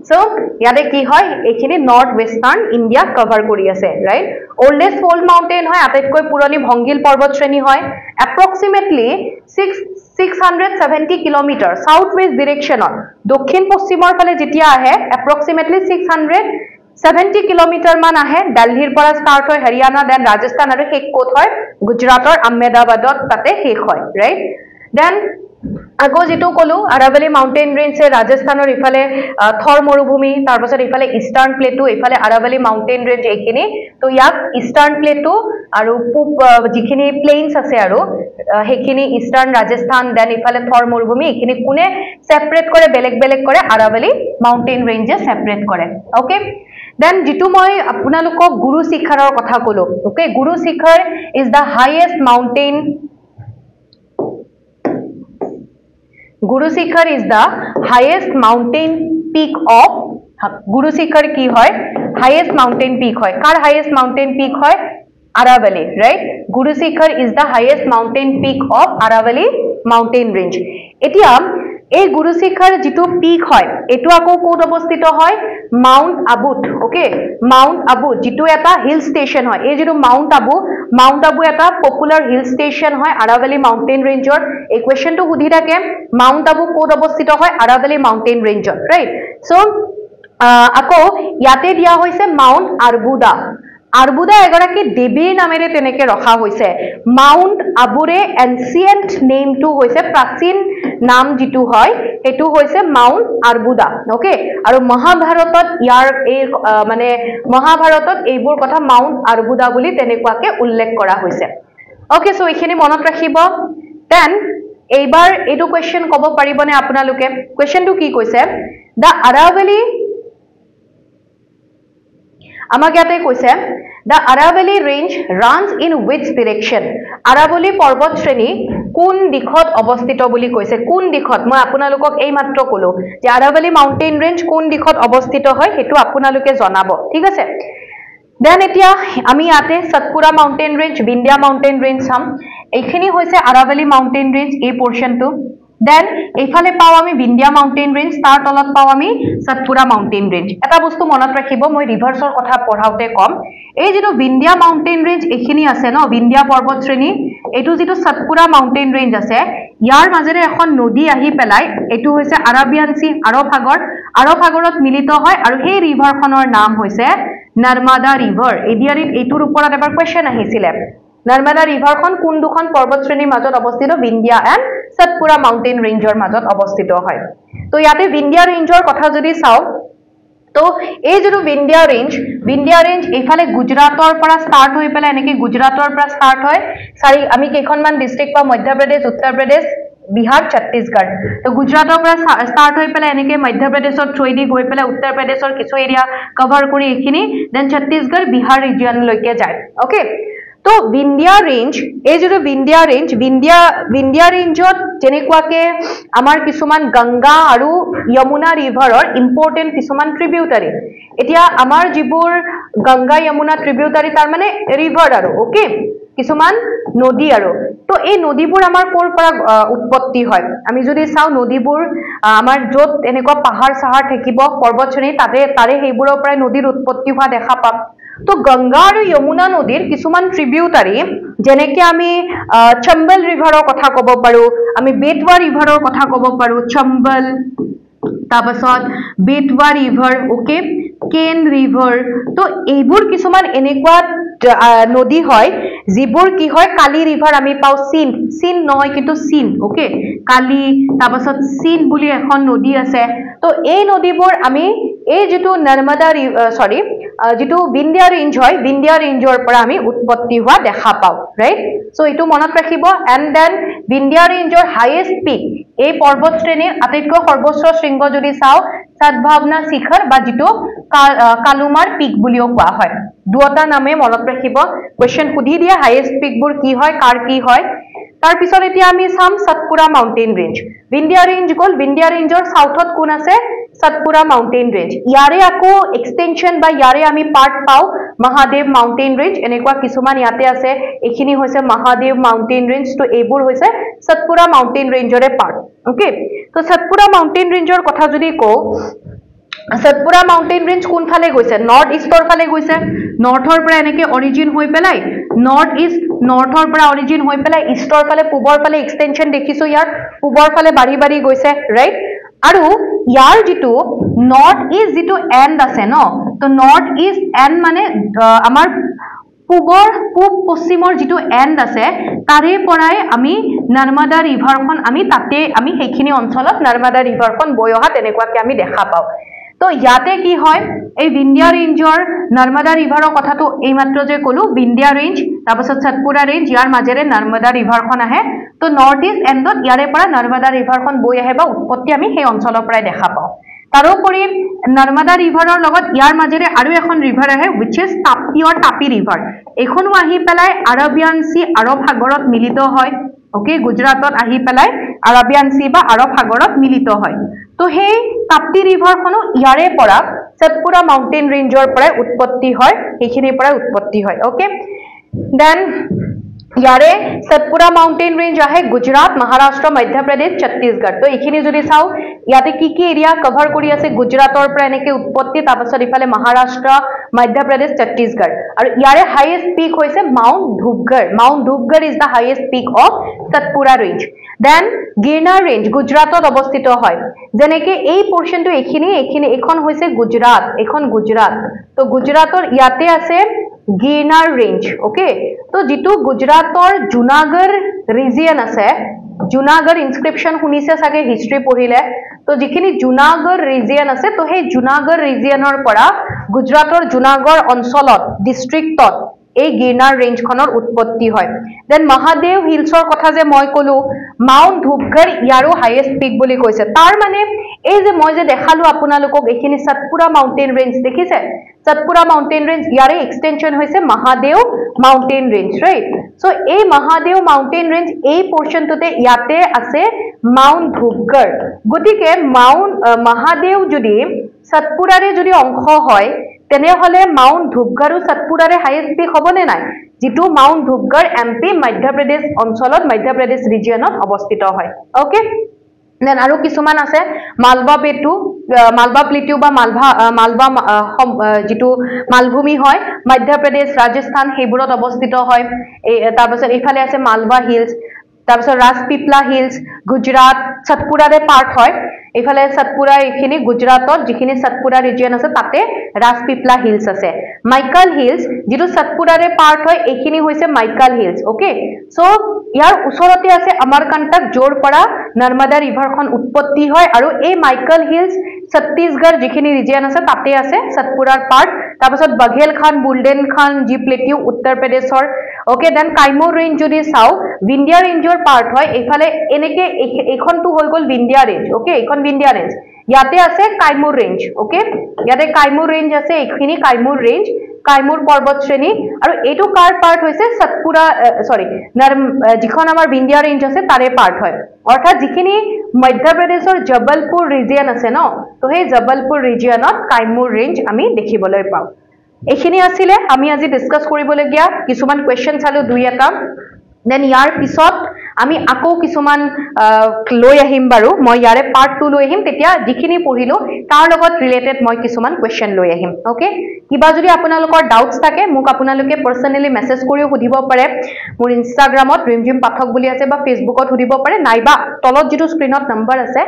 সো ইয়াতে কি হয় এইখিনি নৰ্থ ওয়েস্টাৰ্ণ ইন্ডিয়া কভাৰ কৰি আছে ৰাইট ওল্ডেষ্ট কোল্ড মাউণ্টেইন হয় আটাইতকৈ পুৰণি ভংগিল পৰ্বত শ্ৰেণী হয় এপ্ৰক্সিমেটলি 670 কিলোমিটাৰ সাউথ ওয়েস্ট ডিৰেকশনত দক্ষিণ পশ্চিমৰ ফালে যেতিয়া আহে এপ্ৰক্সিমেটলি 670 কিলোমিটাৰ মান আহে দিল্লীৰ পৰা স্টাৰ্ট হয় হৰিয়ানা দেন ৰাজস্থান আৰু শেষ কোট হয় গুজৰাটৰ আহমেদাবাদত তাতে শেষ হয় ৰাইট দেন আগো যেটো কলো আৰাৱলী মাউণ্টেইন ৰেঞ্জ ৰাজস্থানৰ ইফালে থৰ মৰুভূমি তাৰ পাছত ইফালে ইষ্টাৰ্ণ প্লেটো ইফালে আৰাৱলী মাউণ্টেইন ৰেঞ্জ এইখিনি তো ইয়াক ইষ্টাৰ্ণ প্লেটো আৰু পূব যিখিনি প্লেইনছ আছে আৰু হেখিনি ইষ্টাৰ্ণ ৰাজস্থান দেন ইফালে থৰ মৰুভূমি এইখিনি কোনে সেপাৰেট কৰে বেলেগ কৰে আৰাৱলী মাউণ্টেইন ৰেঞ্জে সেপাৰেট কৰে ওকে দেন যেটো মই আপোনালোকক গুৰু শিখৰৰ কথা কলো okay Guru Shikhar is the highest mountain Guru Shikhar is the highest mountain peak of Guru Shikhar ki hoy highest mountain peak hoy kar highest mountain peak hoy Aravali right Guru Shikhar is the highest mountain peak of Aravali mountain range etia এই গুৰু শিখৰ যেটো পিক হয় এটো আকো কোত অৱস্থিত হয় Mount আবুত okay Mount Abu যেটো এটা hill station হয় এই যেটো মাউন্ট আবু এটা পপুলাৰ হিল ষ্টেচন হয় আৰাৱলী মাউণ্টেইন ৰেঞ্জৰ এই কোৱেশ্চনটো সুধি থাকে মাউন্ট আবু কোত অৱস্থিত হয় আৰাৱলী মাউণ্টেইন ৰেঞ্জত ৰাইট সো আকো ইয়াতে দিয়া হৈছে মাউন্ট আৰবুদা এগৰাকী দেৱীৰ নামেৰে তেনেকে ৰখা হৈছে মাউন্ট আবুৰে এনসিয়েন্ট নেমটো হৈছে প্ৰাচীন নাম যেটো হয় হেতু হৈছে মাউন্ট আৰবুদা ওকে আৰু মহাভাৰতত ইয়াৰ এই মানে মহাভাৰতত এইবোৰ কথা মাউন্ট আৰবুদা বুলি তেনেকুৱাকে উল্লেখ কৰা হৈছে ওকে সো এইখিনি মনত ৰাখিব দেন এইবাৰ এটো কোৱেশ্চন কব পাৰিবনে আপোনালোকে কোৱেশ্চনটো কি কৈছে দা আৰাৱলী আমাক ইয়াতে কৈছে the Aravali range runs in which direction Aravali পৰ্বত শ্ৰেণী কোন দিশত অৱস্থিত বুলি কৈছে কোন দিশত মই আপোনালোকক এই মাত্ৰ কলো যে Aravali mountain range কোন দিশত অৱস্থিত হয় হেতু আপোনালোকে জনাব ঠিক আছে দেন এতিয়া আমি ইয়াতে Satpura mountain range Vindhya mountain range চাম এইখিনি হৈছে Aravali mountain range এই পোৰশনটো দেন এইফালে পাও আমি বিন্ধ্যা মাউণ্টেইন ৰেঞ্জ তাৰ তলত পাও আমি সতপুৰা মাউণ্টেইন ৰেঞ্জ এটা বস্তু মনত ৰাখিব মই ৰিভাৰ্সৰ কথা পঢ়াওতে কম এই যেটো বিন্ধ্যা মাউণ্টেইন ৰেঞ্জ এইখিনি আছে ন বিন্ধ্যা পৰ্বত শ্ৰেণী এটো যেটো সতপুৰা মাউণ্টেইন ৰেঞ্জ আছে ইয়াৰ মাজেৰে এখন নদী আহি পেলাই এটো হৈছে আৰাবিয়ান সি আৰব সাগৰত মিলিত হয় আৰু সেই ৰিভাৰখনৰ নাম হৈছে নৰ্মদা ৰিভাৰ এডিয়াৰিত এটোৰ ওপৰত এবাৰ কোৱেশ্চন আহিছিল নৰ্মদা ৰিভাৰখন কোন দুখন পৰ্বত শ্ৰেণীৰ মাজত অৱস্থিত বিন্ধ্যা এণ্ড সতপুৰা মাউণ্টেইন ৰেঞ্জৰ মাজত অৱস্থিত হয় তো ইয়াতে বিন্ধ্যা ৰেঞ্জৰ কথা যদি চাও তো এই যেটো বিন্ধ্যা ৰেঞ্জ এফালে গুজৰাটৰ পৰা স্টাৰ্ট হৈ পেলাই এনেকে গুজৰাটৰ পৰা স্টাৰ্ট হয় সাৰি আমি কেখনমান ডিস্ট্ৰিক্ট পা মধ্য প্ৰদেশ উত্তৰ প্ৰদেশ বিহাৰ ছত্তীশগড় তো গুজৰাটৰ পৰা স্টাৰ্ট হৈ পেলাই এনেকে মধ্য প্ৰদেশৰ থ্ৰুদি গৈ পেলাই উত্তৰ প্ৰদেশৰ কিছু এৰিয়া কভাৰ কৰি এখিনি দেন ছত্তীশগড় বিহাৰ ৰিজন লৈকে যায় ওকে তো বিন্ধ্যা ৰেঞ্জ এই যেটো বিন্ধ্যা ৰেঞ্জত যেনেকুৱাকে আমাৰ কিছুমান গংগা আৰু যমুনা ৰিভাৰৰ ইম্পৰ্টেন্ট কিছুমান ট্ৰিবিউটাৰি এতিয়া আমাৰ যিবোৰ গংগা যমুনা ট্ৰিবিউটাৰি তাৰ মানে ৰিভাৰ আৰু ওকে কিছুমান নদী আৰু তো এই নদীবোৰ আমাৰ কোৰ পৰা উৎপত্তি হয় আমি যদি চাও নদীবোৰ আমাৰ যত এনেকুৱা পাহাৰ সাহাৰ থাকিব পৰ্বতশ্ৰেণী তাৰে সেইবোৰৰ পৰা নদীৰ উৎপত্তি হোৱা দেখা পাম তো গংগা আৰু যমুনা নদীৰ কিছুমান ট্ৰিবিউটাৰি যেনেকে আমি চম্বল ৰিভাৰৰ কথা ক'ব পাৰো আমি বেটৱা ৰিভাৰৰ কথা ক'ব পাৰো চম্বল তাৰপাছত বেটৱা ৰিভাৰ ওকে কেন ৰিভাৰ তো এইবোৰ কিছুমান এনেকুৱা নদী হয় যিবোৰ কি হয় কালি ৰিভাৰ আমি পাও সিন নহয় কিন্তু সিন ওকে কালি তাৰপাছত সিন বুলি এখন নদী আছে তো এই নদীবোৰ আমি এই যেটো নৰ্মদা সৰি যেটো বিন্ধ্যা ৰেঞ্জ হয় বিন্ধ্যা ৰেঞ্জৰ পৰা আমি উৎপত্তি হোৱা দেখা পাও ৰাইট সো এটো মনত ৰাখিব এন্ড দেন বিন্ধ্যা ৰেঞ্জৰ হাইয়েষ্ট পিক এই পৰ্বত শ্ৰেণীৰ আটাইতকৈ সৰ্বোচ্চ শৃংগ যদি চাও সদভাৱনা শিখৰ বা যেটো কালুমাৰ পিক বুলিও কোৱা হয় দুটা নামে মনত ৰাখিব কোৱেশ্চন সুধি দিয়া হাইয়েষ্ট পিকবোৰ কি হয় কাৰ কি হয় তাৰ পিছত এতিয়া আমি চাম Satpura mountain range Vindhya range গল বিন্ধ্যা ৰেঞ্জৰ সাউথত কোন আছে সতপুৰা মাউণ্টেইন ৰেঞ্জ ইয়াৰে আকৌ এক্সটেনশন বা ইয়াৰে আমি পাৰ্ট পাও মহাদেৱ মাউণ্টেইন ৰেঞ্জ এনেকুৱা কিছুমান ইয়াতে আছে এখিনি হৈছে মহাদেৱ মাউণ্টেইন ৰেঞ্জ তো এইবোৰ হৈছে সতপুৰা মাউণ্টেইন ৰেঞ্জৰে পাৰ্ট ওকে তো সতপুৰা মাউণ্টেইন ৰেঞ্জৰ কথা যদি কও সতপুৰা মাউণ্টেইন ৰেঞ্জ কোন ফালে গৈছে নৰ্থ ইষ্টৰ ফালে গৈছে নৰ্থৰ পৰা এনেকে অৰিজিন হৈ পেলাই নৰ্থৰ পৰা অৰিজিন হৈ পেলাই ইষ্টৰ ফালে পূবৰ ফালে এক্সটেনশন দেখিছো ইয়াৰ পূবৰ ফালে বাঢ়ি বাঢ়ি গৈছে ৰাইট আৰু ইয়াৰ যেটো নৰ্থ ইষ্ট যেটো এন্ড আছে ন তো নৰ্থ ইষ্ট এন্ড মানে আমাৰ পূব পশ্চিমৰ যেটো এন্ড আছে তাৰে পৰাই আমি নৰ্মদা ৰিভাৰখন আমি তাতে আমি সেইখিনি অঞ্চলত নৰ্মদা ৰিভাৰখন বৈ অহা তেনেকুৱাকে আমি দেখা পাও তো ইয়াতে কি হয় এই বিন্ধ্যা ৰেঞ্জৰ নৰ্মদা ৰিভাৰৰ কথাটো এই মাত্ৰ যে কলো বিন্ধ্যা ৰেঞ্জ তাৰপাছত সতপুৰা ৰেঞ্জ ইয়াৰ মাজেৰে নৰ্মদা ৰিভাৰখন আহে তো নৰ্থ ইষ্ট এন্ডত ইয়াৰে পৰা নৰ্মদা ৰিভাৰখন বৈ আহে বা উৎপত্তি আমি সেই অঞ্চলৰ পৰাই দেখা পাও তাৰোপৰি নৰ্মদা ৰিভাৰৰ লগত ইয়াৰ মাজেৰে আৰু এখন ৰিভাৰ আহে which is তাপি ৰিভাৰ এখনো আহি পেলাই আৰবিয়ান সি আৰব সাগৰত মিলিত হয় ওকে গুজৰাটত আহি পেলাই আৰবিয়ান সি বা আৰব সাগৰত মিলিত হয় তো সেই তাপ্তি ৰিভাৰখনো ইয়াৰে পৰা সতপুৰা মাউণ্টেইন ৰেঞ্জৰ পৰা উৎপত্তি হয় এইখিনিৰ পৰা উৎপত্তি হয় ওকে দেন ইয়াৰে সতপুৰা মাউণ্টেইন ৰেঞ্জ আহে গুজৰাট মহাৰাষ্ট্ৰ মধ্য প্ৰদেশ ছত্তীশগড় তো এইখিনি যদি চাও ইয়াতে কি এৰিয়া কভাৰ কৰি আছে গুজৰাটৰ পৰা এনেকে উৎপত্তি তাৰপাছত ইফালে মহাৰাষ্ট্ৰ মধ্য প্ৰদেশ ছত্তীশগড় আৰু ইয়াৰে হাইয়েষ্ট পিক হৈছে mount Dhupgarh is the highest peak of Satpura range then Girnar range গুজৰাটত অৱস্থিত হয় যেনেকে এই পোৰশনটো এইখিনি এখন হৈছে গুজৰাট তো গুজৰাটৰ ইয়াতে আছে গিৰনাৰ ৰেঞ্জ ওকে তো যেটো গুজৰাটৰ জুনাগড় ৰিজিয়ন আছে জুনাগড় ইনস্ক্ৰিপশন শুনিছে সাগে হিষ্ট্ৰী পঢ়িলে তো যিখিনি জুনাগড় ৰিজিয়ন আছে তো সেই জুনাগড় ৰিজিয়নৰ পৰা গুজৰাটৰ জুনাগড় অঞ্চলত ডিস্ট্ৰিক্টত এই গিৰনাৰ ৰেঞ্জখনৰ উৎপত্তি হয় দেন মহাদেৱ হিলছৰ কথা যে মই কলো মাউণ্ট ধূপগড় ইয়াৰো হাইয়েষ্ট পিক বুলি কৈছে তাৰ মানে এই যে মই যে দেখালো আপোনালোকক এইখিনি সতপুৰা মাউণ্টেইন ৰেঞ্জ দেখিছে সতপুৰা মাউণ্টেইন ৰেঞ্জ ইয়াৰে এক্সটেনশন হৈছে Mahadev mountain range right so এই মহাদেৱ মাউণ্টেইন ৰেঞ্জ এই পোৰশনটোতে ইয়াতে আছে মাউণ্ট ধূপগড় গতিকে মহাদেৱ যদি সতপুৰাৰে যদি অংশ হয় তেনেহলে মাউণ্ট ধূপগড় সতপুৰাৰে হাইয়েষ্ট পিক হবনে নাই যেটো মাউণ্ট ধূপগড় এমপি মধ্য প্ৰদেশ অঞ্চলত মধ্য প্ৰদেশ ৰিজিয়নত অৱস্থিত হয় ওকে দেন আৰু কিছুমান আছে মালৱা প্লেটু বা মালৱা যেটো মালভূমি হয় মধ্য প্ৰদেশ ৰাজস্থান সেইবোৰত অৱস্থিত হয় তাৰপাছত ইফালে আছে মালৱা হিলছ তাৰপাছত ৰাজপিপলা হিলছ গুজৰাট সতপুৰাৰে পাৰ্ট হয় এইফালে সতপুৰা এইখিনি গুজৰাটত যিখিনি সতপুৰা ৰিজিয়ন আছে তাতে ৰাজপিপলা হিলছ আছে মাইকেল হিলছ যেটো সতপুৰাৰে পাৰ্ট হয় এইখিনি হৈছে মাইকেল হিলছ ওকে সো ইয়াৰ ওচৰতে আছে অমৰকণ্টক জোৰ পৰা নৰ্মদা ৰিভাৰখন উৎপত্তি হয় আৰু এই মাইকেল হিলছ ছত্তীশগড় যিখিনি ৰিজিয়ন আছে তাতে আছে সতপুৰাৰ পাৰ্ট তাৰপিছত বঘেলখান বুলডেনখান জি প্লেটিউ উত্তৰ প্ৰদেশৰ ওকে দেন কাইমুৰ ৰেঞ্জ যদি চাও বিন্ধ্য ৰেঞ্জৰ পাৰ্ট হয় এইফালে এনেকে এইখনটো হৈ গল বিন্ধ্য ৰেঞ্জ ওকে এইখন বিন্ধ্য ৰেঞ্জ ইয়াতে আছে কাইমুৰ ৰেঞ্জ ওকে ইয়াতে কাইমুৰ ৰেঞ্জ আছে এইখিনি কাইমুৰ ৰেঞ্জ কাইমুৰ পৰ্বত শ্ৰেণী আৰু এইটো কাৰ পাৰ্ট হৈছে সতপুৰা সৰি যিখন আমাৰ বিন্ধ্য ৰেঞ্জ আছে তাৰে পাৰ্ট হয় অৰ্থাৎ যিখিনি মধ্য প্ৰদেশৰ জবলপুৰ ৰিজিয়ন আছে ন তো সেই জবলপুৰ ৰিজিয়নত কাইমুৰ ৰেঞ্জ আমি দেখিবলৈ পাওঁ এইখিনি আছিলে আমি আজি ডিসকাস কৰিবলগীয়া কিছুমান কোৱেশ্চন চালো দুই এটা দেন ইয়াৰ পিছত আমি আকৌ কিছুমান লৈ আহিম বাৰু মই ইয়াৰে পাৰ্ট 2 লৈ আহিম তেতিয়া যিখিনি পঢ়িলো তাৰ লগত ৰিলেটেড মই কিছুমান কোৱেশ্চন লৈ আহিম ওকে কিবা যদি আপোনালোকৰ ডাউটস থাকে মোক আপোনালোকে পাৰ্সোনালি মেসেজ কৰিও সুধিব পাৰে মোৰ ইনষ্টাগ্ৰামত ৰিমজিম পাঠক বুলি আছে বা ফেসবুকত সুধিব পাৰে নাইবা তলত যেটো স্ক্ৰিনত নম্বৰ আছে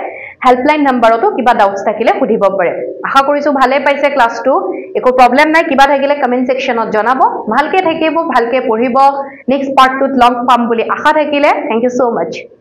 হেল্পলাইন নম্বৰতো কিবা ডাউটস থাকিলে সুধিব পাৰে আশা কৰিছো ভালে পাইছে ক্লাসটো একো প্ৰবলেম নাই কিবা থাকিলে কমেন্ট সেকশনত জনাব ভালকে থাকিব ভালকে পঢ়িব নেক্সট পাৰ্ট 2 লং পাম বুলি আশা থাকিলে থ্যাংক ইউ সো মাচ